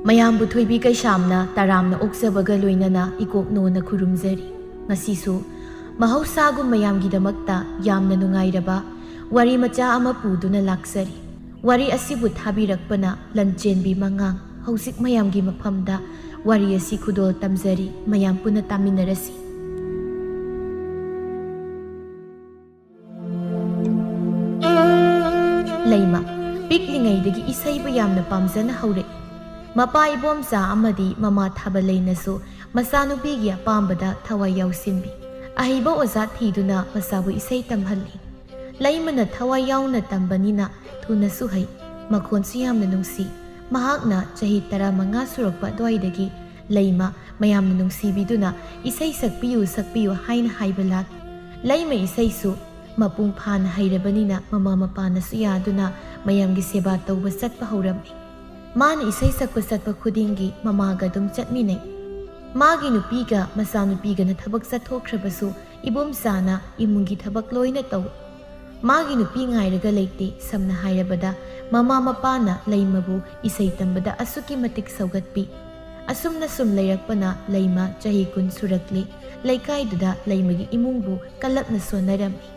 ꯃꯌꯥꯝꯕꯨ ꯊꯣꯏꯕꯤ ꯀꯩꯁꯥꯝꯅ ꯇꯔꯥꯝꯅ ꯑꯣꯛꯆꯕꯒ ꯂꯣꯏꯅꯅ ꯏꯀꯣꯛꯅꯣꯅ ꯈꯨꯔꯨꯝꯖꯔꯤ꯫ ꯉꯁꯤꯁꯨ ꯃꯍꯧꯁꯥꯒꯨꯝ ꯃꯌꯥꯝꯒꯤꯗꯃꯛꯇ ꯌꯥꯝꯅ ꯅꯨꯡꯉꯥꯏꯔꯕ ꯋꯥꯔꯤ ꯃꯆꯥ ꯑꯃ ꯄꯨꯗꯨꯅ ꯂꯥꯛꯆꯔꯤ꯫ ꯋꯥꯔꯤ ꯑꯁꯤꯕꯨ ꯊꯥꯕꯤꯔꯛꯄꯅ ꯂꯟꯆꯦꯟꯕꯤ ꯃꯉꯥꯡ꯫ ꯍꯧꯖꯤꯛ ꯃꯌꯥꯝꯒꯤ ꯃꯐꯝꯗ ꯋꯥꯔꯤ ꯑꯁꯤ ꯈꯨꯗꯣꯜ ꯇꯝꯖꯔꯤ꯫ ꯃꯌꯥꯝ ꯄꯨꯟꯅ ꯇꯥꯃꯤꯟꯅꯔꯁꯤ꯫ ꯂꯩꯃ ꯄꯤꯛꯂꯤꯉꯩꯗꯒꯤ ꯏꯁꯩꯕꯨ ꯌꯥꯝꯅ ꯄꯥꯝꯖꯅ ꯍꯧꯔꯛꯏ꯫ ꯃꯄꯥ ꯏꯕꯣꯝꯆꯥ ꯑꯃꯗꯤ ꯃꯃꯥ ꯊꯥꯕꯂꯩꯅꯁꯨ ꯃꯆꯥꯅꯨꯄꯤꯒꯤ ꯑꯄꯥꯝꯕꯗ ꯊꯋꯥꯏ ꯌꯥꯎꯁꯤꯟꯕꯤ ꯑꯍꯩꯕ ꯑꯣꯖꯥ ꯊꯤꯗꯨꯅ ꯃꯆꯥꯕꯨ ꯏꯁꯩ ꯇꯝꯍꯜꯂꯤ꯫ ꯂꯩꯃꯅ ꯊꯋꯥꯏ ꯌꯥꯎꯅ ꯇꯝꯕꯅꯤꯅ ꯊꯨꯅꯁꯨ ꯍꯩ, ꯃꯈꯣꯟꯁꯨ ꯌꯥꯝꯅ ꯅꯨꯡꯁꯤ꯫ ꯃꯍꯥꯛꯅ ꯆꯍꯤ 15 ꯁꯨꯔꯛꯄ ꯑꯗꯨꯋꯥꯏꯗꯒꯤ ꯂꯩꯃ ꯃꯌꯥꯝꯅ ꯅꯨꯡꯁꯤꯕꯤꯗꯨꯅ ꯏꯁꯩ ꯁꯛꯄꯤꯌꯨ ꯁꯛꯄꯤꯌꯨ ꯍꯥꯏꯅ ꯍꯥꯏꯕ ꯂꯥꯛꯏ꯫ ꯂꯩꯃ ꯏꯁꯩꯁꯨ ꯃꯄꯨꯡ ꯐꯥꯅ ꯍꯩꯔꯕꯅꯤನ ꯃꯃꯥ ꯃꯄꯥꯅꯁꯨ ꯌꯥꯗꯨꯅ ꯃꯌꯥꯝꯒꯤ ꯁꯦꯕꯥ ꯇꯧꯕ ꯆꯠꯄ ꯍꯧꯔꯝꯃꯤ꯫ ꯃꯥꯅ ꯏꯁꯩ ꯁꯛꯄ ꯆꯠꯄ ꯈꯨꯗꯤꯡꯒꯤ ꯃꯃꯥꯒ ꯑꯗꯨꯝ ꯆꯠꯃꯤꯟꯅꯩ꯫ ꯃꯥꯒꯤ ꯅꯨꯄꯤꯒ ꯃꯆꯥꯅꯨꯄꯤꯒꯅ ꯊꯕꯛ ꯆꯠꯊꯣꯛꯈ꯭ꯔꯕꯁꯨ ꯏꯕꯣꯝꯆꯥꯅ ꯏꯃꯨꯡꯒꯤ ꯊꯕꯛ ꯂꯣꯏꯅ ꯇꯧꯏ꯫ ꯃꯥꯒꯤ ꯅꯨꯄꯤ ꯉꯥꯏꯔꯒ ꯂꯩꯇꯦ꯫ ꯁꯝꯅ ꯍꯥꯏꯔꯕꯗ ꯃꯃꯥ ꯃꯄꯥꯅ ꯂꯩꯃꯕꯨ ꯏꯁꯩ ꯇꯝꯕꯗ ꯑꯁꯨꯛꯀꯤ ꯃꯇꯤꯛ ꯁꯧꯒꯠꯄꯤ꯫ ꯑꯁꯨꯝꯅ ꯁꯨꯝ ꯂꯩꯔꯛꯄꯅ ꯂꯩꯃ ꯆꯍꯤ 10 ꯁꯨꯔꯛꯂꯤ꯫ ꯂꯩꯀꯥꯏꯗꯨꯗ ꯂꯩꯃꯒꯤ ꯏꯃꯨꯡꯕꯨ ꯀꯜꯂꯛꯅ ꯁꯣꯟꯅꯔꯝꯃꯤ꯫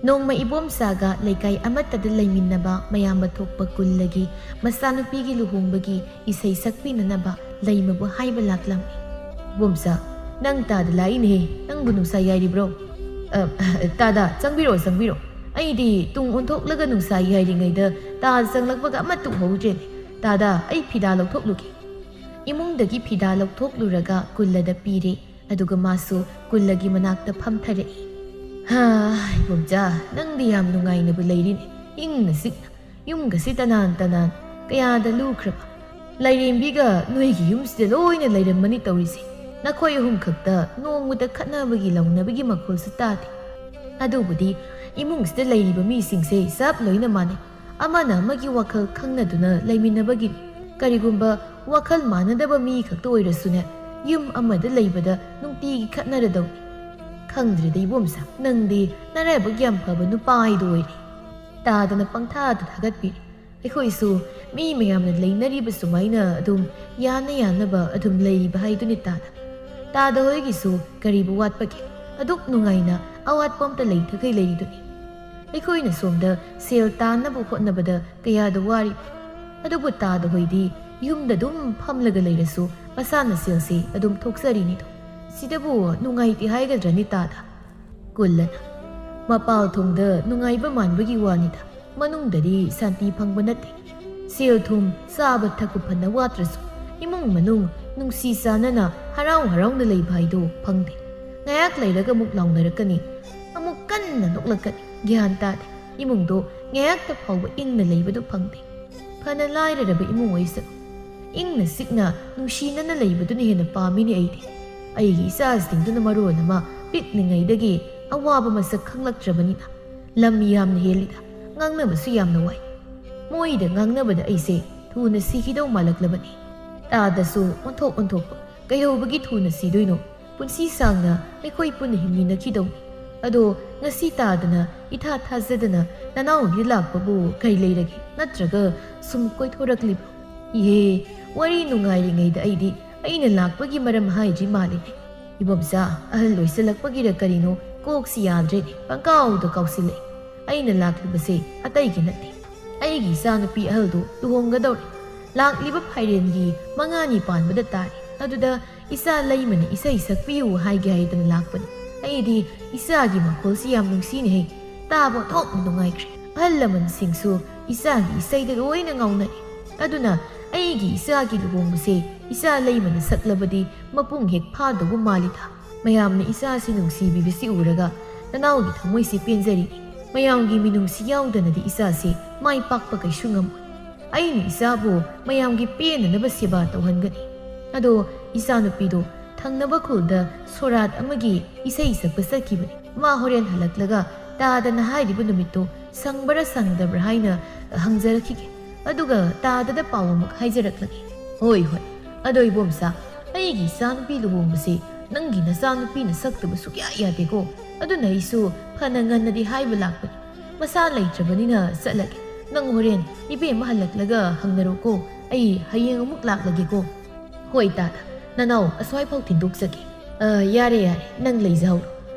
ꯅꯣꯡꯃ ꯏꯕꯣꯝꯆꯥꯒ ꯂꯩꯀꯥꯏ ꯑꯃꯠꯇꯗ ꯂꯩꯃꯤꯟꯅꯕ ꯃꯌꯥꯝꯕ ꯊꯣꯛꯄ ꯀꯨꯜꯂꯒꯤ ꯃꯆꯥꯅꯨꯄꯤꯒꯤ ꯂꯨꯍꯣꯡꯕꯒꯤ ꯏꯁꯩ ꯁꯛꯄꯤꯅꯅꯕ ꯂꯩꯃꯕꯨ ꯍꯥꯏꯕ ꯂꯥꯛꯂꯝꯃꯤ꯫ "ꯏꯕꯣꯝꯆꯥ, ꯅꯪ ꯇꯥꯗ ꯂꯥꯛꯏꯅꯦꯍꯦ, ꯅꯪꯕꯨ ꯅꯨꯡꯁꯥ ꯌꯥꯏꯔꯤꯕ꯭ꯔꯣ?" "ꯇꯥꯗ, ꯆꯪꯕꯤꯔꯣ ꯆꯪꯕꯤꯔꯣ. ꯑꯩꯗꯤ ꯇꯨꯡ ꯑꯣꯟꯊꯣꯛꯂꯒ ꯅꯨꯡꯁꯥ ꯌꯥꯏꯔꯤꯉꯩꯗ ꯇꯥꯗ ꯆꯪꯂꯛꯄꯒ ꯑꯃꯠꯇ ꯎꯍꯧꯗ꯭ꯔꯦꯅꯦ. ꯇꯥꯗ, ꯑꯩ ꯐꯤꯗꯥ ꯂꯧꯊꯣꯛꯂꯨꯒꯦ." ꯏꯃꯨꯡꯗꯒꯤ ꯐꯤꯗꯥ ꯂꯧꯊꯣꯛꯂꯨꯔꯒ ꯀꯨꯜꯂꯗ ꯄꯤꯔꯦ꯫ ꯑꯗꯨꯒ ꯃꯥꯁꯨ ꯀꯨꯜꯂꯒꯤ ꯃꯅꯥꯛꯇ ꯐꯝꯊꯔꯛꯏ꯫ "ꯏꯕꯣꯝꯆꯥ, ꯅꯪꯗꯤ ꯌꯥꯝ ꯅꯨꯡꯉꯥꯏꯅꯕꯨ ꯂꯩꯔꯤꯅꯦ, ꯏꯪꯅ ꯆꯤꯛꯅ. ꯌꯨꯝꯒꯁꯤ ꯇꯅꯥꯟ ꯇꯅꯥꯟ ꯀꯌꯥꯗ ꯂꯨꯈ꯭ꯔꯕ. ꯂꯥꯏꯔꯦꯝꯕꯤꯒ ꯅꯣꯏꯒꯤ ꯌꯨꯝꯁꯤꯗ ꯂꯣꯏꯅ ꯂꯩꯔꯝꯃꯅꯤ ꯇꯧꯔꯤꯁꯦ. ꯅꯈꯣꯏ ꯑꯍꯨꯝ ꯈꯛꯇ ꯅꯣꯡꯃꯗ ꯈꯠꯅꯕꯒꯤ ꯂꯥꯎꯅꯕꯒꯤ ꯃꯈꯣꯜꯁꯨ ꯇꯥꯗꯦ. ꯑꯗꯨꯕꯨꯗꯤ ꯏꯃꯨꯡꯁꯤꯗ ꯂꯩꯔꯤꯕ ꯃꯤꯁꯤꯡꯁꯦ ꯆꯞ ꯂꯣꯏꯅ ꯃꯥꯟꯅꯩ. ꯑꯃꯅ ꯑꯃꯒꯤ ꯋꯥꯈꯜ ꯈꯪꯅꯗꯨꯅ ꯂꯩꯃꯤꯟꯅꯕꯒꯤꯅꯤ. ꯀꯔꯤꯒꯨꯝꯕ ꯋꯥꯈꯜ ꯃꯥꯟꯅꯗꯕ ꯃꯤ ꯈꯛꯇ ꯑꯣꯏꯔꯁꯨꯅꯦ, ꯌꯨꯝ ꯑꯃꯗ ꯂꯩꯕꯗ ꯅꯨꯡꯇꯤꯒꯤ ꯈꯠꯅꯔꯗꯧꯅꯤ. ꯈꯪꯗ꯭ꯔꯦꯗ ꯏꯕꯣꯝꯆꯥ, ꯅꯪꯗꯤ ꯅꯔꯥꯏꯕꯛ ꯌꯥꯝ ꯐꯕ ꯅꯨꯄꯥ ꯍꯥꯏꯗꯣ ꯑꯣꯏꯔꯦ." ꯇꯥꯗꯅ ꯄꯪꯊꯥꯗ ꯊꯥꯒꯠꯄꯤꯔꯤ꯫ "ꯑꯩꯈꯣꯏꯁꯨ ꯃꯤ ꯃꯌꯥꯝꯅ ꯂꯩꯅꯔꯤꯕ ꯁꯨꯃꯥꯏꯅ ꯑꯗꯨꯝ ꯌꯥꯅ ꯌꯥꯅꯕ ꯑꯗꯨꯝ ꯂꯩꯔꯤꯕ ꯍꯥꯏꯗꯨꯅꯤ ꯇꯥꯗ. ꯇꯥꯗ ꯍꯣꯏꯒꯤꯁꯨ ꯀꯔꯤꯕꯨ ꯋꯥꯠꯄꯒꯦ? ꯑꯗꯨꯛ ꯅꯨꯡꯉꯥꯏꯅ ꯑꯋꯥꯠꯄ ꯑꯝꯇ ꯂꯩꯊꯈꯩ ꯂꯩꯔꯤꯗꯨꯅꯤ. ꯑꯩꯈꯣꯏꯅ ꯁꯣꯝꯗ ꯁꯦꯜ ꯇꯥꯟꯅꯕ ꯍꯣꯠꯅꯕꯗ ꯀꯌꯥꯗ ꯋꯥꯔꯤꯕ. ꯑꯗꯨꯕꯨ ꯇꯥꯗ ꯍꯣꯏꯗꯤ ꯌꯨꯝꯗ ꯑꯗꯨꯝ ꯐꯝꯂꯒ ꯂꯩꯔꯁꯨ ꯃꯁꯥꯅ ꯁꯦꯜꯁꯤ ꯑꯗꯨꯝ ꯊꯣꯛꯆꯔꯤꯅꯤꯗꯣ. ꯁꯤꯗꯕꯨ ꯅꯨꯡꯉꯥꯏꯇꯦ ꯍꯥꯏꯒꯗ꯭ꯔꯅꯤ ꯇꯥꯗ?" ꯀꯨꯜꯂꯅ "ꯃꯄꯥꯜ ꯊꯣꯡꯗ ꯅꯨꯡꯉꯥꯏꯕ ꯃꯥꯟꯕꯒꯤ ꯋꯥꯅꯤꯗ, ꯃꯅꯨꯡꯗꯗꯤ ꯁꯥꯟꯇꯤ ꯐꯪꯕ ꯅꯠꯇꯦ. ꯁꯦꯜ ꯊꯨꯝ ꯆꯥꯕ ꯊꯛꯄ ꯐꯅ ꯋꯥꯠꯇ꯭ꯔꯁꯨ ꯏꯃꯨꯡ ꯃꯅꯨꯡ ꯅꯨꯡꯁꯤ ꯆꯥꯟꯅꯅ ꯍꯔꯥꯎ ꯍꯔꯥꯎꯅ ꯂꯩꯕ ꯍꯥꯏꯗꯣ ꯐꯪꯗꯦ. ꯉꯥꯏꯍꯥꯛ ꯂꯩꯔꯒ ꯑꯃꯨꯛ ꯂꯥꯎꯅꯔꯛꯀꯅꯤ, ꯑꯃꯨꯛ ꯀꯟꯅ ꯅꯣꯛꯂꯛꯀꯅꯤ. ꯒ꯭ꯌꯥꯟ ꯇꯥꯗꯦ. ꯏꯃꯨꯡꯗꯣ ꯉꯥꯏꯍꯥꯛꯇ ꯐꯥꯎꯕ ꯏꯪꯅ ꯂꯩꯕꯗꯨ ꯐꯪꯗꯦ. ꯐꯅ ꯂꯥꯏꯔꯔꯕ ꯏꯃꯨꯡ ꯑꯣꯏꯁꯅꯨ, ꯏꯪꯅ ꯆꯤꯛꯅ ꯅꯨꯡꯁꯤꯅꯅ ꯂꯩꯕꯗꯨꯅ ꯍꯦꯟꯅ ꯄꯥꯝꯃꯤꯅꯦ ꯑꯩꯗꯤ. ꯑꯩꯒꯤ ꯏꯆꯥꯁꯤꯡꯗꯨꯅ ꯃꯔꯣꯟ ꯑꯃ ꯄꯤꯛꯂꯤꯉꯩꯗꯒꯤ ꯑꯋꯥꯕ ꯃꯁꯛ ꯈꯪꯂꯛꯇ꯭ꯔꯕꯅꯤꯅ ꯂꯝ ꯌꯥꯝꯅ ꯍꯦꯜꯂꯤꯗ, ꯉꯥꯡꯅꯕꯁꯨ ꯌꯥꯝꯅ ꯋꯥꯏ. ꯃꯣꯏꯗ ꯉꯥꯡꯅꯕꯗ ꯑꯩꯁꯦ ꯊꯨꯅ ꯁꯤꯈꯤꯗꯧ ꯃꯥꯜꯂꯛꯂꯕꯅꯤ." ꯇꯥꯗꯁꯨ ꯑꯣꯟꯊꯣꯛꯄ, "ꯀꯩꯗꯧꯕꯒꯤ ꯊꯨꯅ ꯁꯤꯗꯣꯏꯅꯣ? ꯄꯨꯟꯁꯤ ꯁꯥꯡꯅ ꯑꯩꯈꯣꯏ ꯄꯨꯟꯅ ꯍꯤꯡꯃꯤꯟꯅꯈꯤꯗꯧꯅꯤ. ꯑꯗꯣ ꯉꯁꯤ ꯇꯥꯗꯅ ꯏꯊꯥ ꯊꯥꯖꯗꯅ ꯅꯅꯥꯎꯗꯤ ꯂꯥꯛꯄꯕꯨ ꯀꯔꯤ ꯂꯩꯔꯒꯦ? ꯅꯠꯇ꯭ꯔꯒ ꯁꯨꯝ ꯀꯣꯏꯊꯣꯔꯛꯂꯤꯕ꯭ꯔꯣ? ꯏꯍꯦ, ꯋꯥꯔꯤ ꯅꯨꯡꯉꯥꯏꯔꯤꯉꯩꯗ ꯑꯩꯗꯤ ꯑꯩꯅ ꯂꯥꯛꯄꯒꯤ ꯃꯔꯝ ꯍꯥꯏꯗ꯭ꯔꯤ ꯃꯥꯜꯂꯤꯅꯦ. Ibomcha, ahal loisalakpagira karino koksi yadrene pangkauda kausilei. Aina laklibase ataigi natti. Aigi ichanupi ahaldu luhongadawre. Lakliba phairengi mangani panbada tari. Aduda isa laimana isai sakpiyu haige haidana lakpani. Aidi isagi makolsi yam nungsini hei. Tabo thokna nungaikre. Ahal laman singsu isagi isaida loina ngaunai. Aduna aigi isagi luhongbase isa laimana saklabadi mapung hek phadabu malita. Mayamna isa si nungsibibisi uraga nanawgi thamoisi penjari. Mayamgi minungsi yaudana isa si mai pakpa kaisu ngamoi. Aini isabu mayamgi penanaba seba tawhangani. Ado isa nupido thangnaba khulda sorat amagi isai sakpa sakibani. Ma horen halaklaga tadana hairibu numitto sangbara sangdabra haina hangjarakige. Aduga tadada pawamak haijaraklagi. Hoi hoi. Ado Ibomcha, aigi isa nupi luhongbase ꯅꯪꯒꯤ ꯅꯆꯥꯅꯨꯄꯤꯅ ꯁꯛꯇꯕ ꯁꯨꯛꯌꯥ ꯌꯥꯗꯦꯀꯣ ꯑꯗꯨꯅ ꯑꯩꯁꯨ ꯐꯅ ꯉꯟꯅꯗꯤ ꯍꯥꯏꯕ ꯂꯥꯛꯄꯅꯤ ꯃꯁꯥ ꯂꯩꯇ꯭ꯔꯕꯅꯤꯅ ꯆꯠꯂꯒꯦ ꯅꯪ ꯍꯣꯔꯦꯟ ꯏꯕꯦꯝꯃ ꯍꯜꯂꯛꯂꯒ ꯍꯪꯅꯔꯣꯀꯣ ꯑꯩ ꯍꯌꯦꯡ ꯑꯃꯨꯛ ꯂꯥꯛꯂꯒꯦꯀꯣ ꯍꯣꯏ ꯇꯥꯗ ꯅꯅꯥꯎ ꯑꯁ꯭ꯋꯥꯏꯐꯥꯎ ꯊꯤꯟꯗꯣꯛꯆꯒꯦ ꯌꯥꯔꯦ ꯅꯪ ꯂꯩꯖꯍꯧꯔꯣ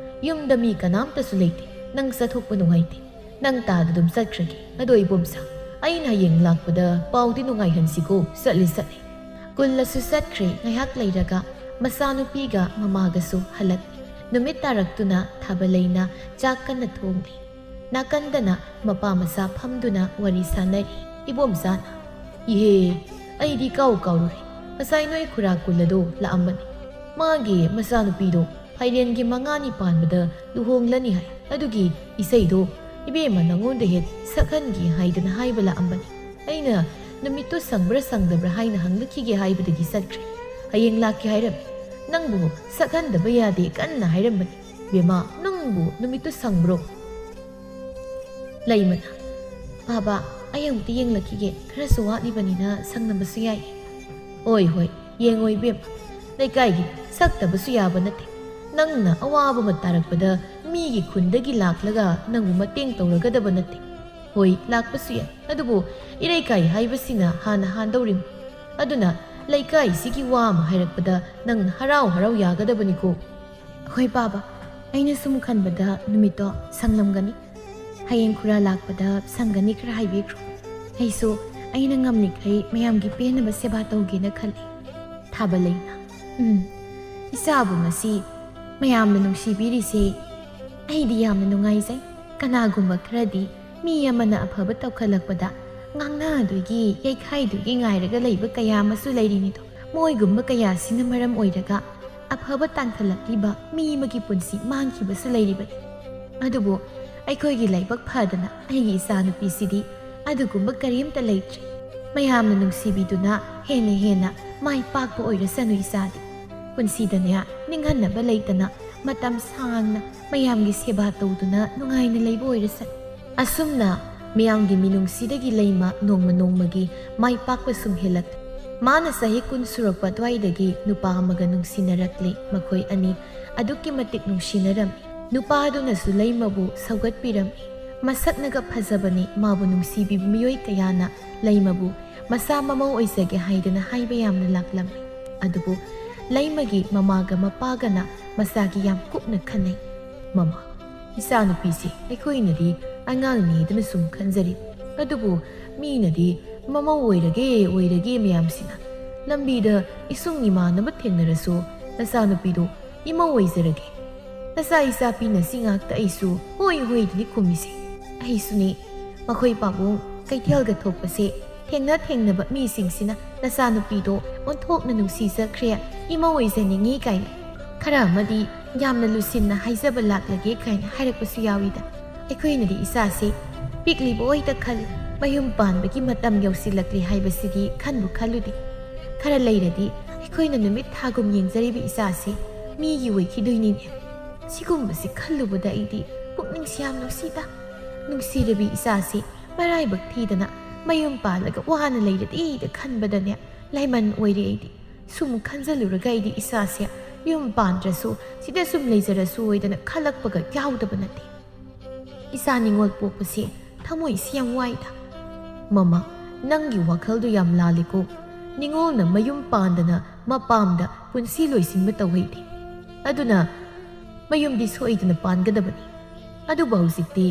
ꯌꯨꯝꯗ ꯃꯤ ꯀꯅꯥꯝꯇꯁꯨ ꯂꯩꯇꯦ ꯅꯪ ꯆꯠꯊꯣꯛꯄ ꯅꯨꯡꯉꯥꯏꯇꯦ ꯅꯪ ꯇꯥꯗ ꯑꯗꯨꯝ ꯆꯠꯈ꯭ꯔꯒꯦ ꯑꯗꯣ ꯏꯕꯣꯝꯆꯥ ꯑꯩꯅ ꯍꯌꯦꯡ ꯂꯥꯛꯄꯗ ꯄꯥꯎꯗꯤ ꯅꯨꯡꯉꯥꯏꯍꯟꯁꯤꯀꯣ ꯆꯠꯂꯦ ꯀꯨꯜꯂꯁꯨ ꯆꯠꯈ꯭ꯔꯦ ꯉꯥꯏꯍꯥꯛ ꯂꯩꯔꯒ ꯃꯆꯥꯅꯨꯄꯤꯒ ꯃꯃꯥꯒꯁꯨ ꯍꯜꯂꯛꯂꯦ ꯅꯨꯃꯤꯠ ꯇꯥꯔꯛꯇꯨꯅ ꯊꯥꯕꯂꯩꯅ ꯆꯥꯛ ꯀꯟꯅ ꯊꯣꯡꯂꯤ ꯅꯥꯀꯟꯗꯅ ꯃꯄꯥ ꯃꯆꯥ ꯐꯝꯗꯨꯅ ꯋꯥꯔꯤ ꯁꯥꯟꯅꯔꯤ ꯏꯕꯣꯝꯆꯥꯅ ꯏꯍꯦ ꯑꯩꯗꯤ ꯀꯥꯎꯔꯨꯔꯦ ꯉꯁꯥꯏ ꯅꯣꯏ ꯈꯨꯔꯥ ꯀꯨꯜꯂꯗꯣ ꯂꯥꯛꯑꯝꯕꯅꯤ ꯃꯥꯒꯤ ꯃꯆꯥꯅꯨꯄꯤꯗꯣ ꯐꯩꯔꯦꯟꯒꯤ 5ꯅꯤ ꯄꯥꯟꯕꯗ ꯂꯨꯍꯣꯡꯂꯅꯤ ꯍꯥꯏ ꯑꯗꯨꯒꯤ ꯏꯁꯩꯗꯣ ꯏꯕꯦꯝꯃ ꯅꯉꯣꯟꯗ ꯍꯦꯛ ꯁꯛꯍꯟꯒꯦ ꯍꯥꯏꯗꯅ ꯍꯥꯏꯕ ꯂꯥꯛꯑꯝꯕꯅꯤ ꯑꯩꯅ ꯅꯨꯃꯤꯠꯇꯣ ꯁꯪꯕ꯭ꯔꯥ ꯁꯪꯗꯕ꯭ꯔꯥ ꯍꯥꯏꯅ ꯍꯪꯂꯛꯈꯤꯒꯦ ꯍꯥꯏꯕꯗꯒꯤ ꯆꯠꯈ꯭ꯔꯦ ꯍꯌꯦꯡ ꯂꯥꯛꯀꯦ ꯍꯥꯏꯔꯝꯃꯤ ꯅꯪꯕꯨ ꯁꯛꯍꯟꯗꯕ ꯌꯥꯗꯦ ꯀꯟꯅ ꯍꯥꯏꯔꯝꯕꯅꯤ ꯕꯦꯝꯃ ꯅꯪꯕꯨ ꯅꯨꯃꯤꯠꯇꯣ ꯁꯪꯕ꯭ꯔꯣ ꯂꯩꯃꯅ ꯕꯥꯕꯥ ꯑꯩ ꯑꯃꯨꯛꯇ ꯌꯦꯡꯂꯛꯈꯤꯒꯦ ꯈꯔꯁꯨ ꯋꯥꯠꯂꯤꯕꯅꯤꯅ ꯁꯪꯅꯕꯁꯨ ꯌꯥꯏ ꯍꯣꯏ ꯌꯦꯡꯉꯣ ꯏꯕꯦꯝꯃ ꯂꯩꯀꯥꯏꯒꯤ ꯁꯛꯇꯕꯁꯨ ꯌꯥꯕ ꯅꯠꯇꯦ ꯅꯪꯅ ꯑꯋꯥꯕ ꯑꯃ ꯇꯥꯔꯛꯄꯗ ꯃꯤꯒꯤ ꯈꯨꯟꯗꯒꯤ ꯂꯥꯛꯂꯒ ꯅꯪꯕꯨ ꯃꯇꯦꯡ ꯇꯧꯔꯒꯗꯕ ꯅꯠꯇꯦ ꯍꯣꯏ ꯂꯥꯛꯄꯁꯨ ꯌꯥꯏ ꯑꯗꯨꯕꯨ ꯏꯔꯩꯀꯥꯏ ꯍꯥꯏꯕꯁꯤꯅ ꯍꯥꯟꯗꯧꯔꯤꯃꯤ ꯑꯗꯨꯅ ꯂꯩꯀꯥꯏꯁꯤꯒꯤ ꯋꯥ ꯑꯃ ꯍꯥꯏꯔꯛꯄꯗ ꯅꯪꯅ ꯍꯔꯥꯎ ꯌꯥꯒꯗꯕꯅꯤꯀꯣ ꯍꯣꯏ ꯕꯥꯕꯥ ꯑꯩꯅ ꯁꯨꯝ ꯈꯟꯕꯗ ꯅꯨꯃꯤꯠꯇꯣ ꯁꯪꯂꯝꯒꯅꯤ ꯍꯌꯦꯡ ꯈꯨꯔꯥ ꯂꯥꯛꯄꯗ ꯁꯪꯒꯅꯤ ꯈꯔ ꯍꯥꯏꯕꯤꯈ꯭ꯔꯣ ꯑꯩꯁꯨ ꯑꯩꯅ ꯉꯝꯂꯤꯈꯩ ꯃꯌꯥꯝꯒꯤ ꯄꯦꯟꯅꯕ ꯁꯦꯕꯥ ꯇꯧꯒꯦꯅ ꯈꯜꯂꯤ ꯊꯥꯕꯂꯩꯅ ꯏꯆꯥꯕꯨ ꯉꯁꯤ ꯃꯌꯥꯝꯅ ꯅꯨꯡꯁꯤꯕꯤꯔꯤꯁꯦ ꯑꯩꯗꯤ ꯌꯥꯝꯅ ꯅꯨꯡꯉꯥꯏꯖꯩ ꯀꯅꯥꯒꯨꯝꯕ ꯈꯔꯗꯤ ꯃꯤ ꯑꯃꯅ ꯑꯐꯕ ꯇꯧꯈꯠꯂꯛꯄꯗ ꯉꯥꯡꯅꯗꯣꯏꯒꯤ ꯌꯩꯈꯥꯏꯗꯣꯏꯒꯤ ꯉꯥꯏꯔꯒ ꯂꯩꯕ ꯀꯌꯥ ꯑꯃꯁꯨ ꯂꯩꯔꯤꯅꯤꯗꯣ ꯃꯣꯏꯒꯨꯝꯕ ꯀꯌꯥꯁꯤꯅ ꯃꯔꯝ ꯑꯣꯏꯔꯒ ꯑꯐꯕ ꯇꯥꯟꯈꯠꯂꯛꯂꯤꯕ ꯃꯤ ꯑꯃꯒꯤ ꯄꯨꯟꯁꯤ ꯃꯥꯡꯈꯤꯕꯁꯨ ꯂꯩꯔꯤꯕꯅꯤ ꯑꯗꯨꯕꯨ ꯑꯩꯈꯣꯏꯒꯤ ꯂꯥꯏꯕꯛ ꯐꯗꯅ ꯑꯩꯒꯤ ꯏꯆꯥꯅꯨꯄꯤꯁꯤꯗꯤ ꯑꯗꯨꯒꯨꯝꯕ ꯀꯔꯤꯝꯇ ꯂꯩꯇ꯭ꯔꯤ ꯃꯌꯥꯝꯅ ꯅꯨꯡꯁꯤꯕꯤꯗꯨꯅ ꯍꯦꯟꯅ ꯃꯥꯏ ꯄꯥꯛꯄ ꯑꯣꯏꯔꯁꯅꯨ ꯏꯆꯥꯗꯤ ꯄꯨꯟꯁꯤꯗꯅꯦ ꯅꯤꯡꯍꯟꯅꯕ ꯂꯩꯇꯅ ꯃꯇꯝ ꯁꯥꯡꯅ ꯃꯌꯥꯝꯒꯤ ꯁꯦꯕꯥ ꯇꯧꯗꯨꯅ ꯅꯨꯡꯉꯥꯏꯅ ꯂꯩꯕ ꯑꯣꯏꯔꯁꯅꯨ ꯑꯁꯨꯝꯅ ꯃꯤꯌꯥꯝꯒꯤ ꯃꯤꯅꯨꯡꯁꯤꯗꯒꯤ ꯂꯩꯃ ꯅꯣꯡꯃꯒꯤ ꯃꯥꯏ ꯄꯥꯛꯄ ꯁꯨꯝ ꯍꯦꯜꯂꯛꯂꯤ ꯃꯥꯅ ꯆꯍꯤ 10 ꯁꯨꯔꯛꯄ ꯑꯗꯨꯋꯥꯏꯗꯒꯤ ꯅꯨꯄꯥ ꯑꯃꯒ ꯅꯨꯡꯁꯤꯅꯔꯛꯂꯤ ꯃꯈꯣꯏ ꯑꯅꯤ ꯑꯗꯨꯛꯀꯤ ꯃꯇꯤꯛ ꯅꯨꯡꯁꯤꯅꯔꯝꯃꯤ ꯅꯨꯄꯥꯗꯨꯅꯁꯨ ꯂꯩꯃꯕꯨ ꯁꯧꯒꯠꯄꯤꯔꯝꯃꯤ ꯃꯁꯛꯅꯒ ꯐꯖꯕꯅꯤ ꯃꯥꯕꯨ ꯅꯨꯡꯁꯤꯕꯤꯕ ꯃꯤꯑꯣꯏ ꯀꯌꯥꯅ ꯂꯩꯃꯕꯨ ꯃꯁꯥ ꯃꯃꯧ ꯑꯣꯏꯖꯒꯦ ꯍꯥꯏꯗꯅ ꯍꯥꯏꯕ ꯌꯥꯝꯅ ꯂꯥꯛꯂꯝꯃꯤ ꯑꯗꯨꯕꯨ ꯂꯩꯃꯒꯤ ꯃꯃꯥꯒ ꯃꯄꯥꯒꯅ ꯃꯆꯥꯒꯤ ꯌꯥꯝ ꯀꯨꯞꯅ ꯈꯟꯅꯩ ꯃꯃꯥ ꯏꯆꯥꯅꯨꯄꯤꯁꯤ ꯑꯩꯈꯣꯏꯅꯗꯤ ꯑꯉꯥꯡꯅꯦꯗꯅ ꯁꯨꯝ ꯈꯟꯖꯔꯤ ꯑꯗꯨꯕꯨ ꯃꯤꯅꯗꯤ ꯃꯃꯧ ꯑꯣꯏꯔꯒꯦ ꯃꯌꯥꯝꯁꯤꯅ ꯂꯝꯕꯤꯗ ꯏꯁꯨꯡ ꯏꯃꯥꯟꯅꯕ ꯊꯦꯡꯅꯔꯁꯨ ꯅꯆꯥꯅꯨꯄꯤꯗꯣ ꯏꯃꯧ ꯑꯣꯏꯖꯔꯒꯦ ꯅꯆꯥ ꯄꯤꯅꯁꯤ ꯉꯥꯛꯇ ꯑꯩꯁꯨ ꯍꯣꯏꯗꯅꯤ ꯈꯨꯝꯃꯤꯁꯦ ꯑꯩꯁꯨꯅꯤ ꯃꯈꯣꯏ ꯄꯥꯕꯨꯡ ꯀꯩꯊꯦꯜꯒ ꯊꯣꯛꯄꯁꯦ ꯊꯦꯡꯅꯕ ꯃꯤꯁꯤꯡꯁꯤꯅ ꯅꯆꯥꯅꯨꯄꯤꯗꯣ ꯑꯣꯟꯊꯣꯛꯅ ꯅꯨꯡꯁꯤꯖꯈ꯭ꯔꯦ ꯏꯃꯧ ꯑꯣꯏꯖꯅꯤꯡꯉꯤ ꯀꯥꯏꯅ ꯈꯔ ꯑꯃꯗꯤ ꯌꯥꯝꯅ ꯂꯨꯁꯤꯟꯅ ꯍꯥꯏꯖꯕ ꯂꯥꯛꯂꯒꯦ ꯀꯥꯏꯅ ꯍꯥꯏꯔꯛꯄꯁꯨ ꯌꯥꯎꯏꯗ ꯑꯩꯈꯣꯏꯅꯗꯤ ꯏꯆꯥꯁꯤ ꯄꯤꯛꯂꯤꯕ ꯑꯣꯏꯗ ꯈꯜꯂꯤ ꯃꯌꯨꯝ ꯄꯥꯟꯕꯒꯤ ꯃꯇꯝ ꯌꯧꯁꯤꯜꯂꯛꯂꯤ ꯍꯥꯏꯕꯁꯤꯗꯤ ꯈꯜꯂꯨꯗꯦ ꯈꯔ ꯂꯩꯔꯗꯤ ꯑꯩꯈꯣꯏꯅ ꯅꯨꯃꯤꯠ ꯊꯥꯒꯨꯝ ꯌꯦꯡꯖꯔꯤꯕ ꯏꯆꯥꯁꯤ ꯃꯤꯒꯤ ꯑꯣꯏꯈꯤꯗꯣꯏꯅꯤꯅꯦ ꯁꯤꯒꯨꯝꯕꯁꯤ ꯈꯜꯂꯨꯕꯗ ꯑꯩꯗꯤ ꯄꯨꯛꯅꯤꯡꯁꯤ ꯌꯥꯝ ꯅꯨꯡꯁꯤꯔꯕꯤ ꯏꯆꯥꯁꯤ ꯃꯔꯥꯏꯕꯛ ꯊꯤꯗꯅ ꯃꯌꯨꯝ ꯄꯥꯜꯂꯒ ꯋꯥꯅ ꯂꯩꯔꯗꯤꯗ ꯈꯟꯕꯗꯅꯦ ꯂꯥꯏꯃꯟ ꯑꯣꯏꯔꯦ ꯑꯩꯗꯤ ꯁꯨꯝ ꯈꯟꯖꯜꯂꯨꯔꯒ ꯑꯩꯗꯤ ꯏꯆꯥꯁꯦ ꯌꯨꯝ ꯄꯥꯟꯗ꯭ꯔꯁꯨ ꯁꯤꯗ ꯁꯨم ꯂꯩꯖꯔꯁꯨ ꯑꯣꯏꯗꯅ ꯈꯜꯂꯛꯄꯒ ꯌꯥꯎꯗꯕ ꯅꯠꯇꯦ ꯏꯆꯥ ꯅꯤꯡꯉꯣꯜ ꯄꯣꯛꯄꯁꯦ ꯊꯃꯣꯏꯁꯤ ꯌꯥꯝ ꯋꯥꯏꯗ ꯃꯃꯥ ꯅꯪꯒꯤ ꯋꯥꯈꯜꯗꯣ ꯌꯥꯝ ꯂꯥꯜꯂꯤꯀꯣ ꯅꯤꯡꯉꯣꯜꯅ ꯃꯌꯨꯝ ꯄꯥꯟꯗꯅ ꯃꯄꯥꯝꯗ ꯄꯨꯟꯁꯤ ꯂꯣꯏꯁꯤꯟꯕ ꯇꯧꯍꯩꯗꯦ ꯑꯗꯨꯅ ꯃꯌꯨꯝꯗꯤ ꯁꯣꯏꯗꯅ ꯄꯥꯟꯒꯗꯕꯅꯤ ꯑꯗꯨꯕꯨ ꯍꯧꯖꯤꯛꯇꯤ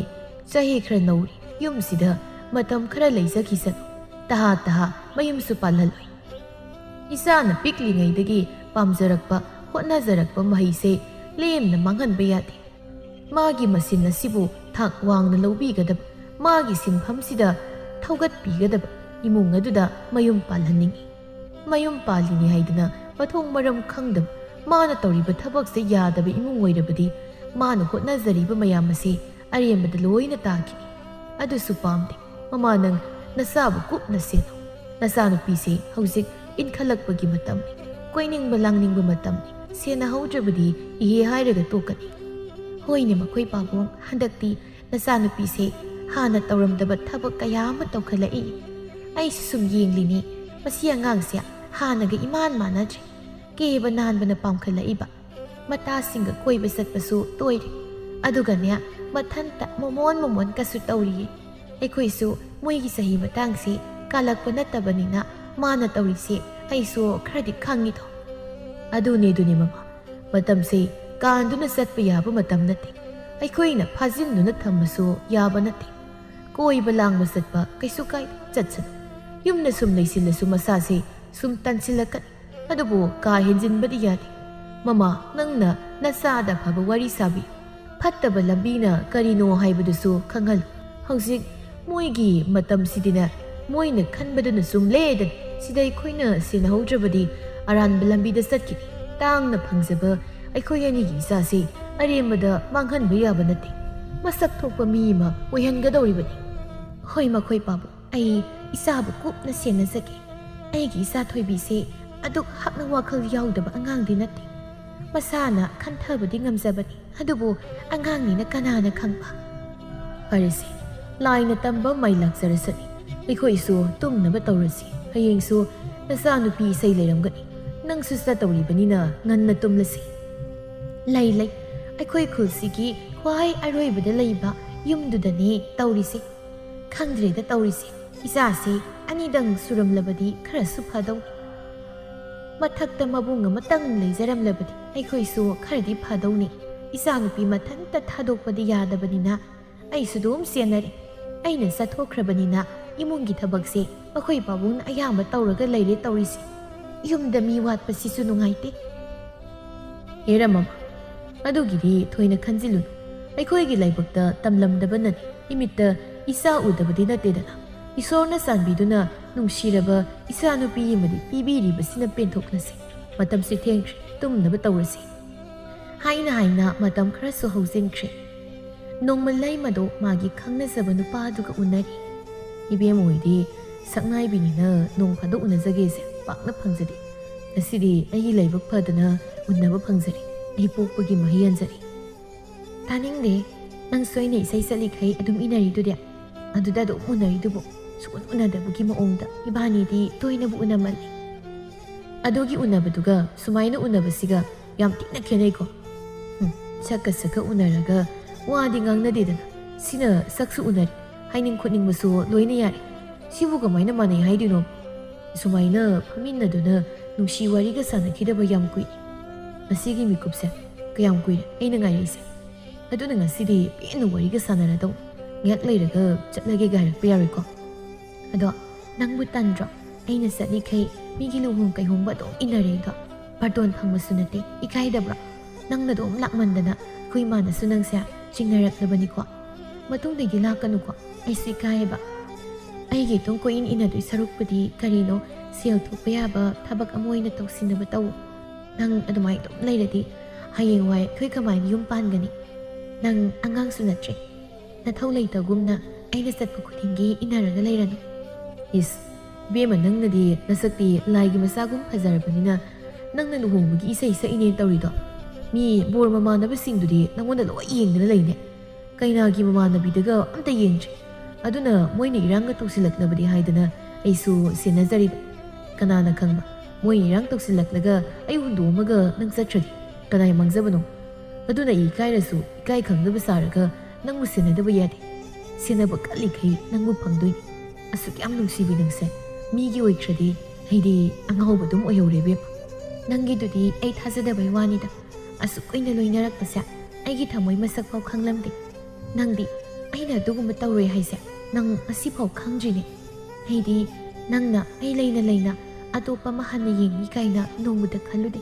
ꯆꯍꯤ ꯈꯔ ꯅꯧꯔꯤ ꯌꯨꯝꯁꯤꯗ ꯃꯇꯝ ꯈꯔ ꯂꯩꯖꯈꯤꯁꯅꯨ ꯇꯍꯥ ꯃꯌꯨꯝꯁꯨ ꯄꯥꯜꯍꯜꯂꯣꯏ ꯏꯆꯥꯅ ꯄꯤꯛꯂꯤꯉꯩꯗꯒꯤ ꯄꯥꯝꯖꯔꯛꯄ ꯍꯣꯠꯅꯖꯔꯛꯄ ꯃꯍꯩꯁꯦ ꯂꯦꯝꯅ ꯃꯥꯡꯍꯟꯕ ꯌꯥꯗꯦ ꯃꯥꯒꯤ ꯃꯁꯤꯟ ꯑꯁꯤꯕꯨ ꯊꯥꯛ ꯋꯥꯡꯅ ꯂꯧꯕꯤꯒꯗꯕ ꯃꯥꯒꯤ ꯁꯤꯟꯐꯝꯁꯤꯗ ꯊꯧꯒꯠꯄꯤꯒꯗꯕ ꯏꯃꯨꯡ ꯑꯗꯨꯗ ꯃꯌꯨꯝ ꯄꯥꯜꯍꯟꯅꯤꯡꯉꯤ ꯃꯌꯨꯝ ꯄꯥꯜꯂꯤꯅꯤ ꯍꯥꯏꯗꯅ ꯃꯊꯣꯡ ꯃꯔꯝ ꯈꯪꯗꯕ ꯃꯥꯅ ꯇꯧꯔꯤꯕ ꯊꯕꯛꯁꯦ ꯌꯥꯗꯕ ꯏꯃꯨꯡ ꯑꯣꯏꯔꯕꯗꯤ ꯃꯥꯅ ꯍꯣꯠꯅꯖꯔꯤꯕ ꯃꯌꯥꯝ ꯑꯁꯤ ꯑꯔꯦꯝꯕꯗ ꯂꯣꯏꯅ ꯇꯥꯈꯤꯅꯤ ꯑꯗꯨꯁꯨ ꯄꯥꯝꯗꯦ ꯃꯃꯥ ꯅꯪ ꯅꯆꯥꯕꯨ ꯀꯨꯞꯅ ꯁꯦꯟꯅꯧ ꯅꯆꯥꯅꯨꯄꯤꯁꯦ ꯍꯧꯖꯤꯛ ꯏꯟꯈꯠꯂꯛꯄꯒꯤ ꯃꯇꯝꯅꯤ ꯀꯣꯏꯅꯤꯡꯕ ꯂꯥꯡꯅꯤꯡꯕ ꯃꯇꯝꯅꯤ ꯁꯦꯟꯅꯍꯧꯗ꯭ꯔꯕꯗꯤ ꯏꯍꯦ ꯍꯥꯏꯔꯒ ꯇꯣꯛꯀꯅꯤ ꯍꯣꯏꯅꯦ ꯃꯈꯣꯏ ꯄꯥꯕꯨꯡ ꯍꯟꯗꯛꯇꯤ ꯅꯆꯥꯅꯨꯄꯤꯁꯦ ꯍꯥꯟꯅ ꯇꯧꯔꯝꯗꯕ ꯊꯕꯛ ꯀꯌా ꯑꯃ ꯇꯧꯈꯠꯂꯛꯏ ꯑꯩꯁꯨ ꯁꯨꯝ ꯌꯦꯡꯂꯤꯅꯤ ꯃꯁꯤ ꯑꯉꯥꯡꯁꯦ ꯍꯥꯟꯅꯒ ꯏꯃꯥꯟ ꯃꯥꯟꯅꯗ꯭ꯔꯦ ꯀꯦꯕ ꯅꯥꯟꯕꯅ ꯄꯥꯝꯈꯠꯂꯛꯏꯕ ꯃꯇꯥꯁꯤꯡꯒ ꯀꯣꯏꯕ ꯆꯠꯄꯁꯨ ꯇꯣꯏꯔꯦ ꯑꯗꯨꯒꯅꯦ ꯃꯊꯟꯇ ꯃꯣꯃꯣꯟ ꯀꯁꯨ ꯇꯧꯔꯤꯌꯦ ꯑꯩꯈꯣꯏꯁꯨ ꯃꯣꯏꯒꯤ ꯆꯍꯤ ꯃꯇꯥꯡꯁꯤ ꯀꯥꯜꯂꯛꯄ ꯅꯠꯇꯕꯅꯤꯅ ꯃꯥꯅ ꯇꯧꯔꯤꯁꯦ ꯑꯩꯁꯨ ꯈꯔꯗꯤ ꯈꯪꯉꯤꯗꯣ ꯑꯗꯨꯅꯦ ꯃꯃꯥ ꯃꯇꯝꯁꯦ ꯀꯥꯟꯗꯨꯅ ꯆꯠꯄ ꯌꯥꯕ ꯃꯇꯝ ꯅꯠꯇꯦ ꯑꯩꯈꯣꯏꯅ ꯐꯥꯖꯤꯟꯗꯨꯅ ꯊꯝꯕꯁꯨ ꯌꯥꯕ ꯅꯠꯇꯦ ꯀꯣꯏꯕ ꯂꯥꯡꯕ ꯆꯠꯄ ꯀꯩꯁꯨ ꯀꯥꯏꯗꯦ ꯆꯠꯁꯅꯨ ꯌꯨꯝꯗ ꯁꯨꯝ ꯂꯩꯁꯤꯜꯂꯁꯨ ꯃꯁꯥꯁꯦ ꯁꯨꯝ ꯇꯟꯁꯤꯜꯂꯛꯀꯅꯤ ꯑꯗꯨꯕꯨ ꯀꯥ ꯍꯦꯟꯖꯤꯟꯕꯗꯤ ꯌꯥꯗꯦ ꯃꯃꯥ ꯅꯪꯅ ꯅꯆꯥꯗ ꯐꯕ ꯋꯥꯔꯤ ꯁꯥꯕꯤ ꯐꯠꯇꯕ ꯂꯝꯕꯤꯅ ꯀꯔꯤꯅꯣ ꯍꯥꯏꯕꯗꯨꯁꯨ ꯈꯪꯍꯜꯂꯨ ꯍꯧꯖꯤꯛ ꯃꯣꯏꯒꯤ ꯃꯇꯝꯁꯤꯗꯤꯅꯦ ꯃꯣꯏꯅ ꯈꯟꯕꯗꯨꯅ ꯁꯨꯝ ꯂꯦꯗꯅꯤ ꯁꯤꯗ ꯑꯩꯈꯣꯏꯅ ꯁꯦꯟꯅꯍꯧꯗ꯭ꯔꯕꯗꯤ ꯑꯔꯥꯟꯕ ꯂꯝꯕꯤꯗ ꯆꯠꯈꯤꯅꯤ ꯇꯥꯡꯅ ꯐꯪꯖꯕ ꯑꯩꯈꯣꯏ ꯑꯅꯤꯒꯤ ꯏꯆꯥꯁꯤ ꯑꯔꯦꯝꯕꯗ ꯃꯥꯡꯍꯟꯕ ꯌꯥꯕ ꯅꯠꯇꯦ ꯃꯁꯛ ꯊꯣꯛꯄ ꯃꯤ ꯑꯃ ꯑꯣꯏꯍꯟꯒꯗꯧꯔꯤꯕꯅꯤ ꯍꯣꯏ ꯃꯈꯣꯏ ꯄꯥꯕꯨ ꯑꯩ ꯏꯆꯥꯕꯨ ꯀꯨꯞꯅ ꯁꯦꯟꯅꯖꯒꯦ ꯑꯩꯒꯤ ꯏꯆꯥ ꯊꯣꯏꯕꯤꯁꯦ ꯑꯗꯨꯛ ꯍꯛꯅ ꯋꯥꯈꯜ ꯌꯥꯎꯗꯕ ꯑꯉꯥꯡꯗꯤ ꯅꯠꯇꯦ ꯃꯁꯥꯅ ꯈꯟꯊꯕꯗꯤ ꯉꯝꯖꯕꯅꯤ ꯑꯗꯨꯕꯨ ꯑꯉꯥꯡꯅꯤꯅ ꯀꯅꯥꯅ ꯈꯪꯕ ꯐꯔꯦꯁꯦ ꯂꯥꯏꯅ ꯇꯝꯕ ꯃꯩ ꯂꯥꯛꯆꯔꯁꯅꯤ ꯑꯩꯈꯣꯏꯁꯨ ꯇꯨꯝꯅꯕ ꯇꯧꯔꯁꯤ ꯍꯌꯦꯡꯁꯨ ꯅꯆꯥꯅꯨꯄꯤ ꯏꯁꯩ ꯂꯩꯔꯝꯒꯅꯤ ꯅꯪꯁꯨ ꯆꯠꯇꯧꯔꯤꯕꯅꯤꯅ ꯉꯟꯅ ꯇꯨꯝꯂꯁꯤ ꯂꯩ ꯑꯩꯈꯣꯏ ꯈꯨꯜꯁꯤꯒꯤ ꯈ꯭ꯋꯥꯏ ꯑꯔꯣꯏꯕꯗ ꯂꯩꯕ ꯌꯨꯝꯗꯨꯗꯅꯦ ꯇꯧꯔꯤꯁꯤ ꯈꯪꯗ꯭ꯔꯦꯗ ꯇꯧꯔꯤꯁꯤ ꯏꯆꯥꯁꯤ ꯑꯅꯤꯗꯪ ꯁꯨꯔꯝꯂꯕꯗꯤ ꯈꯔꯁꯨ ꯐꯗꯧꯅꯤ ꯃꯊꯛꯇ ꯃꯕꯨꯡ ꯑꯃꯇꯪ ꯂꯩꯖꯔꯝꯂꯕꯗꯤ ꯑꯩꯈꯣꯏꯁꯨ ꯈꯔꯗꯤ ꯐꯗꯧꯅꯤ ꯏꯆꯥꯅꯨꯄꯤ ꯃꯊꯟꯇ ꯊꯥꯗꯣꯛꯄꯗꯤ ꯌꯥꯗꯕꯅꯤ나 ꯑꯩꯁꯨ ꯑꯗꯨꯝ ꯁꯦꯟꯅꯔꯤ ꯑꯩꯅ ꯆꯠꯊꯣꯛꯈ꯭ꯔꯕꯅꯤꯅ ꯏꯃꯨꯡꯒꯤ ꯊꯕꯛꯁꯦ ꯑꯩꯈꯣꯏ ꯄꯥꯕꯨꯡꯅ ꯑꯌꯥꯝꯕ ꯇꯧꯔꯒ ꯂꯩꯔꯦ ꯇꯧꯔꯤꯁꯤ ꯌꯨꯝꯗ ꯃꯤ ꯋꯥꯠꯄꯁꯤꯁꯨ ꯅꯨꯡꯉꯥꯏꯇꯦ ꯍꯦꯔꯃꯃ ꯑꯗꯨꯒꯤꯗꯤ ꯊꯣꯏꯅ ꯈꯟꯖꯤꯜꯂꯨꯅꯨ ꯑꯩꯈꯣꯏꯒꯤ ꯂꯥꯏꯕꯛꯇ ꯇꯝꯂꯝꯗꯕꯅꯅꯤ ꯏꯃꯤꯠꯇ ꯏꯆꯥ ꯎꯗꯕꯗꯤ ꯅꯠꯇꯦꯗꯅ ꯏꯁꯣꯔꯅ ꯆꯥꯟꯕꯤꯗꯨꯅ ꯅꯨꯡꯁꯤꯔꯕ ꯏꯆꯥꯅꯨꯄꯤ ꯑꯃꯗꯤ ꯄꯤꯕꯤꯔꯤꯕꯁꯤꯅ ꯄꯦꯟꯊꯣꯛꯂꯁꯤ ꯃꯇꯝꯁꯤ ꯊꯦꯡꯈ꯭ꯔꯦ ꯇꯨꯝꯅꯕ ꯇꯧꯔꯁꯤ ꯍꯥꯏꯅ ꯃꯇꯝ ꯈꯔꯁꯨ ꯍꯧꯖꯤꯟꯈ꯭ꯔꯦ ꯅꯣꯡꯃ ꯂꯩꯃꯗꯣ ꯃꯥꯒꯤ ꯈꯪꯅꯖꯕ ꯅꯨꯄꯥ ꯑꯗꯨꯒ ꯎꯅꯔꯤ ꯏꯕꯦꯝ ꯍꯣꯏꯗꯤ ꯁꯛꯅꯥꯏꯕꯤꯅꯤꯅ ꯅꯣꯡ ꯐꯥꯗꯣꯛ ꯎꯅꯖꯒꯦꯁꯦ ꯄꯥꯛꯅ ꯐꯪꯖꯗꯦ ꯉꯁꯤꯗꯤ ꯑꯩꯒꯤ ꯂꯥꯏꯕꯛ ꯐꯗꯅ ꯎꯅꯕ ꯐꯪꯖꯔꯤ ꯑꯩ ꯄꯣꯛꯄꯒꯤ ꯃꯍꯩ ꯌꯥꯟꯖꯔꯤ ꯇꯥꯅꯤꯡꯗꯦ ꯅꯪꯁꯨ ꯑꯩꯅ ꯏꯁꯩ ꯆꯠꯂꯤꯈꯩ ꯑꯗꯨꯝ ꯏꯅꯔꯤꯗꯨꯗꯤ ꯑꯗꯨꯗ ꯑꯗꯨꯝ ꯎꯅꯔꯤꯗꯨꯕꯨ ꯁꯨꯛꯎꯟ ꯎꯅꯗꯕꯒꯤ ꯃꯑꯣꯡꯗ ꯏꯕꯥꯅꯤꯗꯤ ꯇꯣꯏꯅꯕꯨ ꯎꯅꯃꯜꯂꯤ ꯑꯗꯨꯒꯤ ꯎꯅꯕꯗꯨꯒ ꯁꯨꯃꯥꯏꯅ ꯎꯅꯕꯁꯤꯒ ꯌꯥꯝ ꯊꯤꯅ ꯈꯦꯠꯅꯩꯀꯣ ꯁꯛꯀ ꯎꯅꯔꯒ ꯋꯥꯗꯤ ꯉꯥꯡꯅꯗꯦꯗꯅ ꯁꯤꯅ ꯁꯛꯁꯨ ꯎꯅꯔꯤ ꯍꯥꯏꯅꯤꯡ ꯈꯣꯠꯅꯤꯡꯕꯁꯨ ꯂꯣꯏꯅ ꯌꯥꯔꯦ ꯁꯤꯕꯨ ꯀꯃꯥꯏꯅ ꯃꯥꯟꯅꯩ ꯍꯥꯏꯗꯣꯏꯅꯣ ꯁꯨꯃꯥꯏꯅ ꯐꯝꯃꯤꯟꯅꯗꯨꯅ ꯅꯨꯡꯁꯤ ꯋꯥꯔꯤꯒ ꯁꯥꯟꯅꯈꯤꯗꯕ ꯌꯥꯝ ꯀꯨꯏꯔꯦ ꯉꯁꯤꯒꯤ ꯃꯤꯀꯨꯞꯁꯦ ꯀꯌꯥꯝ ꯀꯨꯏꯔꯦ ꯑꯩꯅ ꯉꯥꯏꯔꯤꯁꯦ ꯑꯗꯨꯅ ꯉꯁꯤꯗꯤ ꯄꯦꯟꯅ ꯋꯥꯔꯤꯒ ꯁꯥꯟꯅꯔꯗꯧ ꯉꯥꯏꯍꯥꯛ ꯂꯩꯔꯒ ꯆꯠꯂꯒꯦꯒ ꯍꯥꯏꯔꯛꯄ ꯌꯥꯔꯣꯏꯀꯣ ꯑꯗꯣ ꯅꯪꯕꯨ ꯇꯟꯗ꯭ꯔꯣ ꯑꯩꯅ ꯆꯠꯂꯤꯈꯩ ꯃꯤꯒꯤ ꯂꯨꯍꯣꯡ ꯀꯩꯍꯣꯡꯕ ꯑꯗꯨꯝ ꯏꯟꯅꯔꯦꯗꯣ ꯕꯥꯔꯇꯣꯟ ꯐꯪꯕꯁꯨ ꯅꯠꯇꯦ ꯏꯀꯥꯏꯗꯕ꯭ꯔꯣ ꯅꯪꯅ ꯑꯗꯨꯝ ꯂꯥꯛꯃꯟꯗꯅ ꯑꯩꯈꯣꯏ ꯏꯃꯥꯅꯁꯨ ꯅꯪꯁꯦ ꯆꯤꯡꯅꯔꯛꯂꯕꯅꯤꯀꯣ ꯃꯇꯨꯡꯗꯒꯤ ꯂꯥꯛꯀꯅꯨꯀꯣ ꯑꯩꯁꯨ ꯏꯀꯥꯏꯌꯦꯕ ꯑꯩꯒꯤ ꯏꯇꯨꯡ ꯀꯣꯏꯏꯟ ꯏꯟꯅꯗꯣꯏ ꯁꯔꯨꯛꯄꯨꯗꯤ ꯀꯔꯤꯅꯣ ꯁꯦꯜ ꯊꯣꯛꯄ ꯌꯥꯕ ꯊꯕꯛ ꯑꯃ ꯑꯣꯏꯅ ꯇꯧꯁꯤꯟꯅꯕ ꯇꯧ ꯅꯪ ꯑꯗꯨꯃꯥꯏꯅ ꯑꯗꯨꯝ ꯂꯩꯔꯗꯤ ꯍꯌꯦꯡꯋꯥꯏ ꯑꯩꯈꯣই ꯀꯃꯥꯏꯅ ꯌꯨꯝ ꯄꯥꯟꯒꯅꯤ ꯅꯪ ꯑꯉꯥꯡꯁꯨ ꯅꯠꯇ꯭ꯔꯦ ꯅꯊꯧ ꯂꯩꯇꯒꯨꯝꯅ ꯑꯩꯅ ꯆꯠꯄ ꯈꯨꯗꯤꯡꯒꯤ ꯏꯟꯅꯔꯒ ꯂꯩꯔꯅꯨ ꯏꯁ ꯏꯕꯦꯝꯃ ꯅꯪꯅꯗꯤ ꯅꯁꯛꯇꯤ ꯂꯥꯏꯒꯤ ꯃꯆꯥꯒꯨꯝ ꯐꯖꯔꯕꯅꯤꯅ ꯅꯪꯅ ꯂꯨꯍꯣꯡꯕꯒꯤ ꯏꯁꯩ ꯁꯛꯏꯅꯦ ꯇꯧꯔꯤꯗꯣ ꯃꯤ ꯕꯣꯔ ꯃꯃꯥꯟꯅꯕꯁꯤꯡꯗꯨꯗꯤ ꯅꯪꯉꯣꯟꯗ ꯂꯣꯏ ꯌꯦꯡꯗꯅ ꯂꯩꯅꯦ ꯀꯩꯅꯥꯒꯤ ꯃꯃꯥꯟꯅꯕꯤꯗꯒ ꯑꯝꯇ ꯌꯦꯡꯗ꯭ꯔꯤ ꯑꯗꯨꯅ ꯃꯣꯏꯅ ꯏꯔꯥꯡꯒ ꯇꯧꯁꯤꯜꯂꯛꯂꯕꯗꯤ ꯍꯥꯏꯗꯅ ꯑꯩꯁꯨ ꯁꯦꯟꯅꯖꯔꯤꯕ ꯀꯅꯥꯅ ꯈꯪꯕ ꯃꯣꯏꯅ ꯏꯔꯥꯡ ꯇꯧꯁꯤꯜꯂꯛꯂꯒ ꯑꯩ ꯍꯨꯟꯗꯣꯛꯑꯝꯃꯒ ꯅꯪ ꯆꯠꯈ꯭ꯔꯗꯤ ꯀꯅꯥꯏ ꯃꯥꯡꯖꯕꯅꯣ ꯑꯗꯨꯅ ꯏꯀꯥꯏꯔꯁꯨ ꯏꯀꯥꯏ ꯈꯪꯗꯕ ꯁꯥꯔꯒ ꯅꯪꯕꯨ ꯁꯦꯟꯅꯗꯕ ꯌꯥꯗꯦ ꯁꯦꯟꯅꯕ ꯀꯜꯂꯤꯈꯩ ꯅꯪꯕꯨ ꯐꯪꯗꯣꯏꯅꯤ ꯑꯁꯨꯛ ꯌꯥꯝ ꯅꯨꯡꯁꯤꯕꯤ ꯅꯪꯁꯦ ꯃꯤꯒꯤ ꯑꯣꯏꯈ꯭ꯔꯗꯤ ꯑꯩꯗꯤ ꯑꯉꯥꯎꯕ ꯑꯗꯨꯝ ꯑꯣꯏꯍꯧꯔꯦ ꯏꯕꯦꯝꯃ ꯅꯪꯒꯤꯗꯨꯗꯤ ꯑꯩ ꯊꯥꯖꯗꯕꯩ ꯋꯥꯅꯤꯗ ꯑꯁꯨꯛ ꯀꯨꯏꯅ ꯂꯣꯏꯅꯔꯛꯄꯁꯦ ꯑꯩꯒꯤ ꯊꯃꯣꯏ ꯃꯁꯛ ꯐꯥꯎ ꯈꯪꯂꯝꯗꯦ ꯅꯪꯗꯤ ꯑꯩꯅ ꯑꯗꯨꯒꯨꯝꯕ ꯇꯧꯔꯣꯏ ꯍꯥꯏꯁꯦ ꯅꯪ ꯉꯁꯤꯐꯥꯎ ꯈꯪꯗ꯭ꯔꯤꯅꯦ ꯑꯩꯗꯤ ꯅꯪꯅ ꯑꯩ ꯂꯩꯅ ꯑꯇꯣꯞꯄ ꯑꯃ ꯍꯟꯅ ꯌꯦꯡꯉꯤ ꯀꯥꯏꯅ ꯅꯣꯡꯃꯗ ꯈꯜꯂꯨꯗꯦ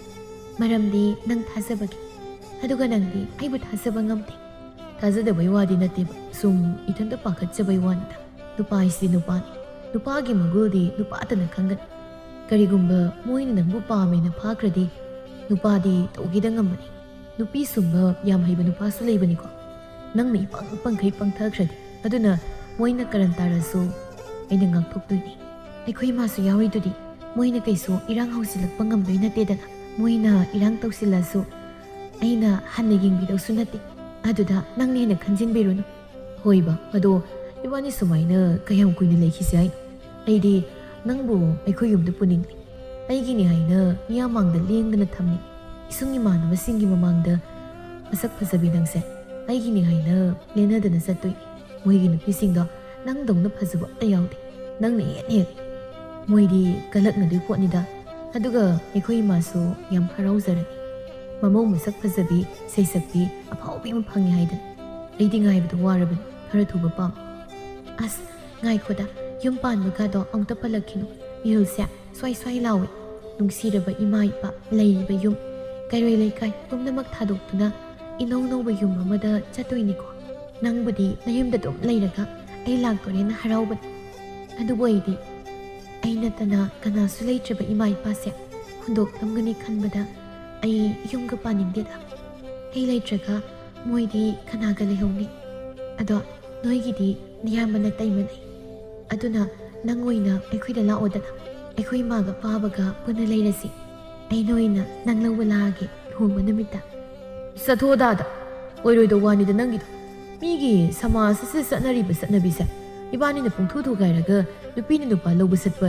ꯃꯔꯝꯗꯤ ꯅꯪ ꯊꯥꯖꯕꯒꯤ ꯑꯗꯨꯒ ꯅꯪꯗꯤ ꯑꯩꯕꯨ ꯊꯥꯖꯕ ꯉꯝꯗꯦ ꯊꯥꯖꯗꯕꯩ ꯋꯥꯗꯤ ꯅꯠꯇꯦꯕ ꯁꯨꯝ ꯏꯊꯟꯇ ꯄꯥꯈꯠꯆꯕꯩ ꯋꯥꯅꯤꯗ ꯅꯨꯄꯥ ꯍꯥꯏꯁꯤꯗꯤ ꯅꯨꯄꯥꯅꯤ ꯅꯨꯄꯥꯒꯤ ꯃꯒꯨꯜꯗꯤ ꯅꯨꯄꯥꯇꯅ ꯈꯪꯒꯅꯤ ꯀꯔꯤꯒꯨꯝꯕ ꯃꯣꯏꯅ ꯅꯪꯕꯨ ꯄꯥꯝꯃꯦꯅ ꯐꯥꯈ꯭ꯔꯗꯤ ꯅꯨꯄꯥꯗꯤ ꯇꯧꯒꯦꯗ ꯉꯝꯕꯅꯤ ꯅꯨꯄꯤ ꯁꯨꯝꯕ ꯌꯥꯝ ꯍꯩꯕ ꯅꯨꯄꯥꯁꯨ ꯂꯩꯕꯅꯤꯀꯣ ꯅꯪꯅ ꯄꯪꯈꯩ ꯄꯪꯊꯈ꯭ꯔꯗꯤ ꯑꯗꯨꯅ ꯃꯣꯏꯅ ꯀꯔꯟ ꯇꯥꯔꯁꯨ ꯑꯩꯅ ꯉꯥꯛꯊꯣꯛꯇꯣꯏꯅꯤ ꯑꯩꯈꯣꯏ ꯏꯃꯥꯁꯨ ꯌꯥꯎꯔꯤꯗꯨꯗꯤ ꯃꯣꯏꯅ ꯀꯩꯁꯨ ꯏꯔꯥꯡ ꯍꯧꯖꯤꯜꯂꯛꯄ ꯉꯝꯗꯣꯏ ꯅꯠꯇꯦꯗꯅ ꯃꯣꯏꯅ ꯏꯔꯥꯡ ꯇꯧꯁꯤꯜꯂꯁꯨ ꯑꯩꯅ ꯍꯟꯅ ꯌꯦꯡꯕꯤꯗꯧꯁꯨ ꯅꯠꯇꯦ ꯑꯗꯨꯗ ꯅꯪꯅ ꯍꯦꯟꯅ ꯈꯟꯖꯤꯟꯕꯤꯔꯨꯅꯨ ꯍꯣꯏꯕ ꯑꯗꯣ ꯏꯕꯥꯅꯤ ꯁꯨꯃꯥꯏꯅ ꯀꯌꯥꯝ ꯀꯨꯏꯅ ꯂꯩꯈꯤꯁꯦ ꯍꯥꯏꯅꯣ ꯑꯩꯗꯤ ꯅꯪꯕꯨ ꯑꯩꯈꯣꯏ ꯌꯨꯝꯗ ꯄꯨꯅꯤꯡꯉꯤ ꯑꯩꯒꯤꯅꯤ ꯍꯥꯏꯅ ꯃꯤꯌꯥꯝ ꯃꯥꯡꯗ ꯂꯦꯡꯗꯅ ꯊꯝꯅꯤꯡꯉꯤ ꯏꯁꯨꯡ ꯏꯃꯥꯟꯅꯕꯁꯤꯡꯒꯤ ꯃꯃꯥꯡꯗ ꯃꯁꯛ ꯐꯖꯕꯤ ꯅꯪꯁꯦ ꯑꯩꯒꯤꯅꯤ ꯍꯥꯏꯅ ꯂꯦꯟꯅꯗꯅ ꯆꯠꯇꯣꯏꯅꯤ ꯃꯣꯏꯒꯤ ꯅꯨꯄꯤꯁꯤꯡꯗꯣ ꯅꯪꯗꯧꯅ ꯐꯖꯕ ꯑꯝꯇ ꯌꯥꯎꯗꯦ ꯅꯪꯅ ꯍꯦꯛ ꯃꯣꯏꯗꯤ ꯀꯜꯂꯛꯅꯗꯣꯏ ꯄꯣꯠꯅꯤꯗ ꯑꯗꯨꯒ ꯑꯩꯈꯣꯏ ꯏꯃꯥꯁꯨ ꯌꯥꯝ ꯍꯔꯥꯎꯖꯔꯅꯤ ꯃꯃꯧ ꯃꯁꯛ ꯐꯖꯕꯤ ꯁꯩꯁꯛꯄꯤ ꯑꯐꯥꯎꯕꯤ ꯑꯃ ꯐꯪꯉꯦ ꯍꯥꯏꯗꯅ ꯑꯩꯗꯤ ꯉꯥꯏꯕꯗ ꯋꯥꯔꯕꯅꯤ ꯈꯔ ꯊꯨꯕ ꯄꯥꯝꯃꯤ ꯑꯁ ꯉꯥꯏꯈꯣꯗ ꯌꯨꯝ ꯄꯥꯟꯕꯒꯗꯣ ꯑꯃꯨꯛꯇ ꯄꯜꯂꯛꯈꯤꯅꯨ ꯏꯍꯨꯜꯁꯦ ꯁ꯭ꯋꯥꯏ ꯁ꯭ꯋꯥꯏ ꯂꯥꯎꯋꯦ ꯅꯨꯡꯁꯤꯔꯕ ꯏꯃꯥ ꯏꯄꯥ ꯂꯩꯔꯤꯕ ꯌꯨꯝ ꯀꯩꯔꯣꯏ ꯂꯩꯀꯥꯏ ꯄꯨꯝꯅꯃꯛ ꯊꯥꯗꯣꯛꯇꯨꯅ ꯏꯅꯧ ꯅꯧꯕ ꯌꯨꯝ ꯑꯃꯗ ꯆꯠꯇꯣꯏꯅꯤꯀꯣ ꯅꯪꯕꯨꯗꯤ ꯅꯌꯨꯝꯗ ꯑꯗꯨꯝ ꯂꯩꯔꯒ ꯑꯩ ꯂꯥꯛꯇꯣꯔꯦꯅ ꯍꯔꯥꯎꯕꯅꯤ ꯑꯗꯨꯕꯨ ꯑꯩꯗꯤ ꯑꯩ ꯅꯠꯇꯅ ꯀꯅꯥꯁꯨ ꯂꯩꯇ꯭ꯔꯕ ꯏꯃꯥ ꯏꯄꯥꯁꯦ ꯍꯨꯟꯗꯣꯛꯂꯝꯒꯅꯤ ꯈꯟꯕꯗ ꯑꯩ ꯌꯨꯝꯒ ꯄꯥꯅꯤꯡꯗꯦꯗ ꯑꯩ ꯂꯩꯇ꯭ꯔꯒ ꯃꯣꯏꯗꯤ ꯀꯅꯥꯒ ꯂꯩꯍꯧꯅꯤ ꯑꯗꯣ ꯅꯣꯏꯒꯤꯗꯤ ꯅꯌꯥꯝꯕꯅ ꯇꯩꯃꯅꯩ ꯑꯗꯨꯅ ꯅꯪ ꯑꯣꯏꯅ ꯑꯩꯈꯣꯏꯗ ꯂꯥꯛꯑꯣꯗꯅ ꯑꯩꯈꯣꯏ ꯏꯃꯥꯒ ꯄꯥꯕꯒ ꯄꯨꯟꯅ ꯂꯩꯔꯁꯤ ꯑꯩꯅ ꯑꯣꯏꯅ ꯅꯪ ꯂꯧꯕ ꯂꯥꯛꯑꯒꯦ ꯂꯨꯍꯣꯡꯕ ꯅꯨꯃꯤꯠꯇ ꯆꯠꯊꯣꯛꯑꯗꯥꯗ ꯑꯣꯏꯔꯣꯏꯗꯧ ꯋꯥꯅꯤꯗ ꯅꯪꯒꯤꯗꯣ ꯃꯤꯒꯤ ꯁꯃꯥꯖꯁꯤꯗ ꯆꯠꯅꯔꯤꯕ ꯆꯠꯅꯕꯤꯁꯦ ꯏꯕꯥꯅꯤꯅ ꯄꯨꯡꯊꯨ ꯊꯨꯒꯥꯏꯔꯒ ꯅꯨꯄꯤꯅ ꯅꯨꯄꯥ ꯂꯧꯕ ꯆꯠꯄ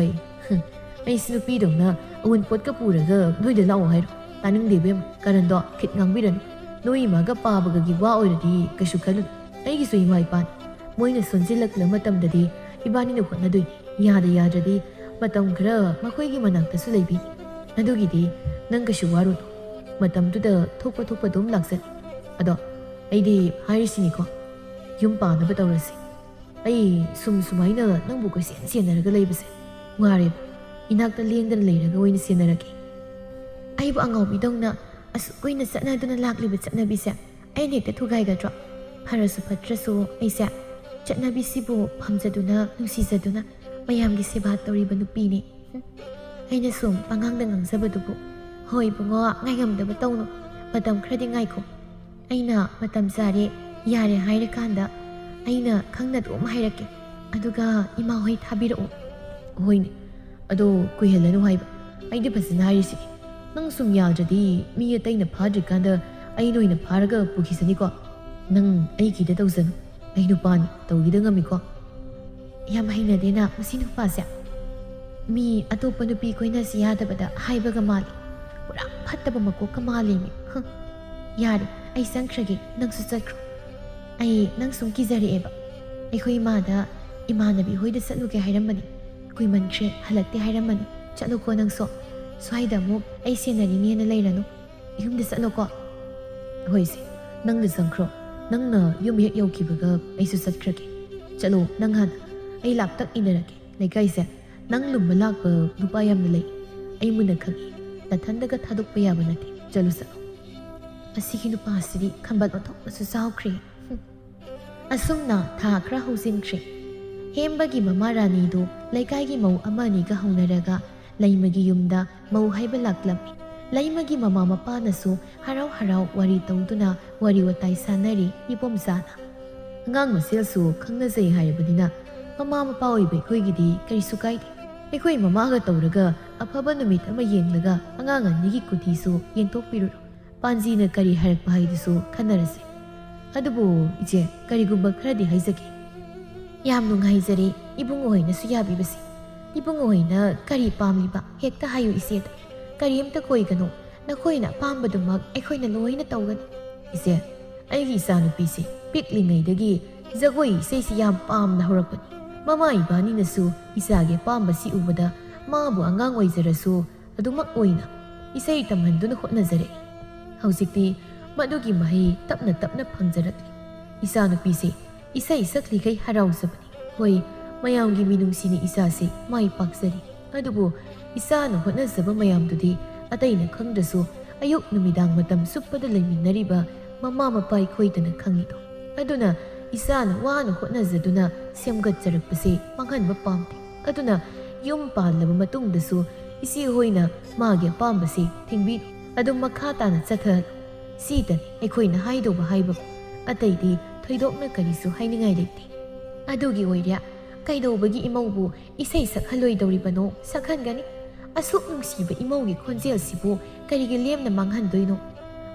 ꯑꯩꯁꯤ ꯅꯨꯄꯤꯗꯧꯅ ꯑꯎꯟꯄꯣꯠꯀ ꯄꯨꯔꯒ ꯅꯣꯏꯗ ꯂꯥꯛꯑꯣ ꯍꯥꯏꯔꯣ ꯇꯥꯅꯤꯡꯗꯦ ꯏꯕꯦꯝ ꯀꯔꯟꯗꯣ ꯈꯤꯠ ꯉꯥꯡꯕꯤꯔꯅꯨ ꯅꯣꯏ ꯏꯃꯥꯒ ꯄꯥꯕꯒꯒꯤ ꯋꯥ ꯑꯣꯏꯔꯗꯤ ꯀꯩꯁꯨ ꯈꯜꯂꯨꯅꯨ ꯑꯩꯒꯤꯁꯨ ꯏꯃꯥ ꯏꯄꯥꯅꯤ ꯃꯣꯏꯅ ꯁꯣꯟꯖꯤꯜꯂꯛꯂ ꯃꯇꯝꯗꯗꯤ ꯏꯕꯥꯅꯤꯅ ꯍꯣꯠꯅꯗꯣꯏꯅꯤ ꯌꯥꯗ꯭ꯔꯗꯤ ꯃꯇꯝ ꯈꯔ ꯃꯈꯣꯏꯒꯤ ꯃꯅꯥꯛꯇꯁꯨ ꯂꯩꯕꯤꯅꯤ ꯑꯗꯨꯒꯤꯗꯤ ꯅꯪ ꯀꯩꯁꯨ ꯋꯥꯔꯨꯅꯨ ꯃꯇꯝꯗꯨꯗ ꯊꯣꯛꯄ ꯑꯗꯨꯝ ꯂꯥꯛꯆꯅꯤ ꯑꯗꯣ ꯑꯩꯗꯤ ꯍꯥꯏꯔꯤꯁꯤꯅꯤꯀꯣ ꯌꯨꯝ ꯄꯥꯅꯕ ꯇꯧꯔꯁꯤ ꯑꯩ ꯁꯨꯃꯥꯏꯅ ꯅꯪꯕꯨ ꯀꯣꯏꯁꯦꯟ ꯁꯦꯟꯅꯔꯒ ꯂꯩꯕꯁꯦ ꯋꯥꯔꯦꯕ ꯏꯅꯥꯛꯇ ꯂꯦꯡꯗꯅ ꯂꯩꯔꯒ ꯑꯣꯏꯅ ꯁꯦꯟꯅꯔꯒꯦ ꯑꯩꯕꯨ ꯑꯉꯥꯎꯕꯤꯗꯧꯅ ꯑꯁꯨꯛ ꯀꯨꯏꯅ ꯆꯠꯅꯗꯨꯅ ꯂꯥꯛꯂꯤꯕ ꯆꯠꯅꯕꯤꯁꯦ ꯑꯩꯅ ꯍꯦꯛꯇ ꯊꯨꯒꯥꯏꯒꯗ꯭ꯔꯣ ꯐꯔꯁꯨ ꯐꯠꯇ꯭ꯔꯁꯨ ꯑꯩꯁꯦ ꯆꯠꯅꯕꯤꯁꯤꯕꯨ ꯄꯥꯝꯖꯗꯨꯅ ꯅꯨꯡꯁꯤꯖꯗꯨꯅ ꯃꯌꯥꯝꯒꯤ ꯁꯦꯕꯥ ꯇꯧꯔꯤꯕ ꯅꯨꯄꯤꯅꯤ ꯑꯩꯅ ꯁꯨꯝ ꯄꯉꯥꯡꯗ ꯉꯥꯡꯖꯕꯗꯨꯕꯨ ꯍꯣꯏ ꯏꯕꯨꯡꯉꯣ ꯉꯥꯏꯉꯝꯗꯕ ꯇꯧꯅꯨ ꯃꯇꯝ ꯈꯔꯗꯤ ꯉꯥꯏꯈꯣ ꯑꯩꯅ ꯃꯇꯝ ꯆꯥꯔꯦ ꯌꯥꯔꯦ ꯍꯥꯏꯔꯀꯥꯟꯗ ꯑꯩꯅ ꯈꯪꯅ ꯑꯗꯨꯝ ꯍꯥꯏꯔꯛꯀꯦ ꯑꯗꯨꯒ ꯏꯃꯥ ꯍꯣꯏ ꯊꯥꯕꯤꯔꯛꯑꯣ ꯍꯣꯏꯅꯦ ꯑꯗꯣ ꯀꯨꯏꯍꯜꯂꯅꯨ ꯍꯥꯏꯕ ꯑꯩꯗꯤ ꯐꯖꯅ ꯍꯥꯏꯔꯤꯁꯤꯅꯤ ꯅꯪ ꯁꯨꯝ ꯌꯥꯗ꯭ꯔꯗꯤ ꯃꯤ ꯑꯇꯩꯅ ꯐꯥꯗ꯭ꯔꯤꯀꯥꯟꯗ ꯑꯩꯅ ꯑꯣꯏꯅ ꯐꯥꯔꯒ ꯄꯨꯈꯤꯁꯅꯤꯀꯣ ꯅꯪ ꯑꯩꯒꯤꯗ ꯇꯧꯖꯅꯨ ꯑꯩ ꯅꯨꯄꯥꯅꯤ ꯇꯧꯒꯤꯗ ꯉꯝꯃꯤꯀꯣ ꯌꯥꯝ ꯍꯩꯅꯗꯦꯅ ꯃꯁꯤ ꯅꯨꯄꯥꯁꯦ ꯃꯤ ꯑꯇꯣꯞꯄ ꯅꯨꯄꯤ ꯀꯣꯏꯅꯁꯤ ꯌꯥꯗꯕꯗ ꯍꯥꯏꯕꯒ ꯃꯥꯜꯂꯤ ꯄꯨꯔꯥ ꯐꯠꯇꯕ ꯃꯀꯣꯛꯀ ꯃꯥꯜꯂꯤꯃꯤ ꯌꯥꯔꯦ ꯑꯩ ꯆꯪꯈ꯭ꯔꯒꯦ ꯅꯪꯁꯨ ꯆꯠꯈ꯭ꯔꯣ ꯑꯩ ꯅꯪ ꯁꯨꯝ ꯀꯤꯖꯔꯛꯑꯦꯕ ꯑꯩꯈꯣꯏ ꯏꯃꯥꯗ ꯏꯃꯥꯟꯅꯕꯤ ꯍꯣꯏꯗ ꯆꯠꯂꯨꯒꯦ ꯍꯥꯏꯔꯝꯕꯅꯤ ꯀꯨꯏꯃꯟꯈ꯭ꯔꯦ ꯍꯜꯂꯛꯇꯦ ꯍꯥꯏꯔꯝꯕꯅꯤ ꯆꯠꯂꯨꯀꯣ ꯅꯪꯁꯨ ꯁ꯭ꯋꯥꯏꯗ ꯑꯃꯨꯛ ꯑꯩ ꯁꯦꯟꯅꯔꯤꯅꯦꯅ ꯂꯩꯔꯅꯨ ꯌꯨꯝꯗ ꯆꯠꯂꯣꯀꯣ ꯍꯣꯏꯁꯦ ꯅꯪꯅ ꯆꯪꯈ꯭ꯔꯣ ꯅꯪꯅ ꯌꯨꯝ ꯍꯦꯛ ꯌꯧꯈꯤꯕꯒ ꯑꯩꯁꯨ ꯆꯠꯈ꯭ꯔꯒꯦ ꯆꯠꯂꯣ ꯅꯪ ꯍꯥꯟꯅ ꯑꯩ ꯂꯥꯞꯇꯛ ꯏꯟꯅꯔꯒꯦ ꯂꯩꯀꯥꯏꯁꯦ ꯅꯪ ꯂꯨꯝꯕ ꯂꯥꯛꯄ ꯅꯨꯄꯥ ꯌꯥꯝꯅ ꯂꯩ ꯑꯩ ꯃꯨꯟꯅ ꯈꯪꯉꯤ ꯅꯊꯟꯗꯒ ꯊꯥꯗꯣꯛꯄ ꯌꯥꯕ ꯅꯠꯇꯦ ꯆꯠꯂꯣ ꯑꯁꯤꯒꯤ ꯅꯨꯄꯥꯁꯤꯗꯤ ꯈꯟꯕ ꯑꯣꯟꯊꯣꯛꯅꯁꯨ ꯆꯥꯎꯈ꯭ꯔꯦ ꯑꯁꯨꯝꯅ ꯊꯥ ꯈꯔ ꯍꯧꯖꯤꯟꯈ꯭ꯔꯦ ꯍꯦꯝꯕꯒꯤ ꯃꯃꯥ ꯔꯥꯅꯤꯗꯨ ꯂꯩꯀꯥꯏꯒꯤ ꯃꯧ ꯑꯃ ꯑꯅꯤꯒ ꯍꯧꯅꯔꯒ ꯂꯩꯃꯒꯤ ꯌꯨꯝꯗ ꯃꯧ ꯍꯥꯏꯕ ꯂꯥꯛꯂꯝꯃꯤ ꯂꯩꯃꯒꯤ ꯃꯃꯥ ꯃꯄꯥꯅꯁꯨ ꯍꯔꯥꯎ ꯍꯔꯥꯎ ꯋꯥꯔꯤ ꯇꯧꯗꯨꯅ ꯋꯥꯔꯤ ꯋꯥꯇꯥꯏ ꯁꯥꯟꯅꯔꯤ ꯏꯄꯣꯝꯆꯥꯅ ꯑꯉꯥꯡ ꯃꯁꯦꯜꯁꯨ ꯈꯪꯅꯖꯩ ꯍꯥꯏꯔꯕꯅꯤꯅ ꯃꯃꯥ ꯃꯄꯥ ꯑꯣꯏꯕ ꯑꯩꯈꯣꯏꯒꯤꯗꯤ ꯀꯔꯤꯁꯨ ꯀꯥꯏꯗꯦ ꯑꯩꯈꯣꯏ ꯃꯃꯥꯒ ꯇꯧꯔꯒ ꯑꯐꯕ ꯅꯨꯃꯤꯠ ꯑꯃ ꯌꯦꯡꯂꯒ ꯑꯉꯥꯡ ꯑꯅꯤꯒꯤ ꯀꯨꯊꯤꯁꯨ ꯌꯦꯡꯊꯣꯛꯄꯤꯔꯨꯔꯣ ꯄꯥꯟꯖꯤꯅ ꯀꯔꯤ ꯍꯥꯏꯔꯛꯄ ꯍꯥꯏꯗꯨꯁꯨ ꯈꯟꯅꯔꯁꯤ ꯑꯗꯨꯕꯨ ꯏꯆꯦ ꯀꯔꯤꯒꯨꯝꯕ ꯈꯔꯗꯤ ꯍꯥꯏꯖꯒꯦ ꯌꯥꯝ ꯅꯨꯡꯉꯥꯏꯖꯔꯦ ꯏꯕꯨꯡꯉꯣ ꯍꯣꯏꯅꯁꯨ ꯌꯥꯕꯤꯕꯁꯤ ꯏꯕꯨꯡꯉꯣ ꯍꯣꯏꯅ ꯀꯔꯤ ꯄꯥꯝꯂꯤꯕ ꯍꯦꯛꯇ ꯍꯥꯏꯌꯨ ꯏꯆꯦꯗ ꯀꯔꯤꯝꯇ ꯀꯣꯏꯒꯅꯨ ꯅꯈꯣꯏꯅ ꯑꯄꯥꯝꯕꯗꯨꯃꯛ ꯑꯩꯈꯣꯏꯅ ꯂꯣꯏꯅ ꯇꯧꯒꯅꯤ ꯏꯆꯦ ꯑꯩꯒꯤ ꯏꯆꯥꯅꯨꯄꯤꯁꯤ ꯄꯤꯛꯂꯤꯉꯩꯗꯒꯤ ꯖꯒꯣꯏ ꯏꯁꯩꯁꯤ ꯌꯥꯝ ꯄꯥꯝꯅ ꯍꯧꯔꯛꯄꯅꯤ ꯃꯃꯥ ꯏꯕꯥꯅꯤꯅꯁꯨ ꯏꯆꯥꯒꯤ ꯑꯄꯥꯝꯕꯁꯤ ꯎꯕꯗ ꯃꯥꯕꯨ ꯑꯉꯥꯡ ꯑꯣꯏꯖꯔꯁꯨ ꯑꯗꯨꯃꯛ ꯑꯣꯏꯅ ꯏꯁꯩ ꯇꯝꯍꯟꯗꯨꯅ ꯍꯣꯠꯅꯖꯔꯛꯏ ꯍꯧꯖꯤꯛꯇꯤ ꯃꯗꯨꯒꯤ ꯃꯍꯩ ꯇꯞꯅ ꯇꯞꯅ ꯐꯪꯖꯔꯛꯂꯤ ꯏꯆꯥꯅꯨꯄꯤꯁꯤ ꯏꯁꯩ ꯁꯛꯂꯤꯈꯩ ꯍꯔꯥꯎꯖꯕꯅꯤ ꯍꯣꯏ ꯃꯌꯥꯝꯒꯤ ꯃꯤꯅꯨꯡꯁꯤꯅꯤ ꯏꯆꯥꯁꯤ ꯃꯥꯏ ꯄꯥꯛꯆꯔꯤ ꯑꯗꯨꯕꯨ ꯏꯆꯥꯅ ꯍꯣꯠꯅꯖꯕ ꯃꯌꯥꯝꯗꯨꯗꯤ ꯑꯇꯩꯅ ꯈꯪꯗ꯭ꯔꯁꯨ ꯑꯌꯨꯛ ꯅꯨꯃꯤꯗꯥꯡ ꯃꯇꯝ ꯆꯨꯞꯄꯗ ꯂꯩꯃꯤꯟꯅꯔꯤꯕ ꯃꯃꯥ ꯃꯄꯥ ꯑꯩꯈꯣꯏꯗꯅ ꯈꯪꯉꯤꯗꯣ ꯑꯗꯨꯅ ꯏꯆꯥꯅ ꯋꯥꯅ ꯍꯣꯠꯅꯖꯗꯨꯅ ꯁꯦꯝꯒꯠꯆꯔꯛꯄꯁꯤ ꯃꯥꯡꯍꯟꯕ ꯄꯥꯝꯗꯦ ꯑꯗꯨꯅ ꯌꯨꯝ ꯄꯥꯜꯂꯕ ꯃꯇꯨꯡꯗꯁꯨ ꯏꯆꯦ ꯍꯣꯏꯅ ꯃꯥꯒꯤ ꯑꯄꯥꯝꯕꯁꯤ ꯊꯤꯡꯕꯤꯅꯨ ꯑꯗꯨꯝ ꯃꯈꯥ ꯇꯥꯅ ꯆꯠꯊꯍꯜꯂꯨ ꯁꯤꯗꯅꯤ ꯑꯩꯈꯣꯏꯅ ꯍꯥꯏꯗꯧꯕ ꯍꯥꯏꯕꯕꯨ ꯑꯇꯩꯗꯤ ꯊꯣꯏꯗꯣꯛꯅ ꯀꯔꯤꯁꯨ ꯍꯥꯏꯅꯤꯡꯉꯥꯏ ꯂꯩꯇꯦ ꯑꯗꯨꯒꯤ ꯑꯣꯏꯔꯦ ꯀꯩꯗꯧꯕꯒꯤ ꯏꯃꯧꯕꯨ ꯏꯁꯩ ꯁꯛꯍꯜꯂꯣꯏꯗꯧꯔꯤꯕꯅꯣ ꯁꯛꯍꯟꯒꯅꯤ ꯑꯁꯨꯛ ꯅꯨꯡꯁꯤꯕ ꯏꯃꯧꯒꯤ ꯈꯣꯟꯖꯦꯜꯁꯤꯕꯨ ꯀꯔꯤꯒꯤ ꯂꯦꯝꯅ ꯃꯥꯡꯍꯟꯗꯣꯏꯅꯣ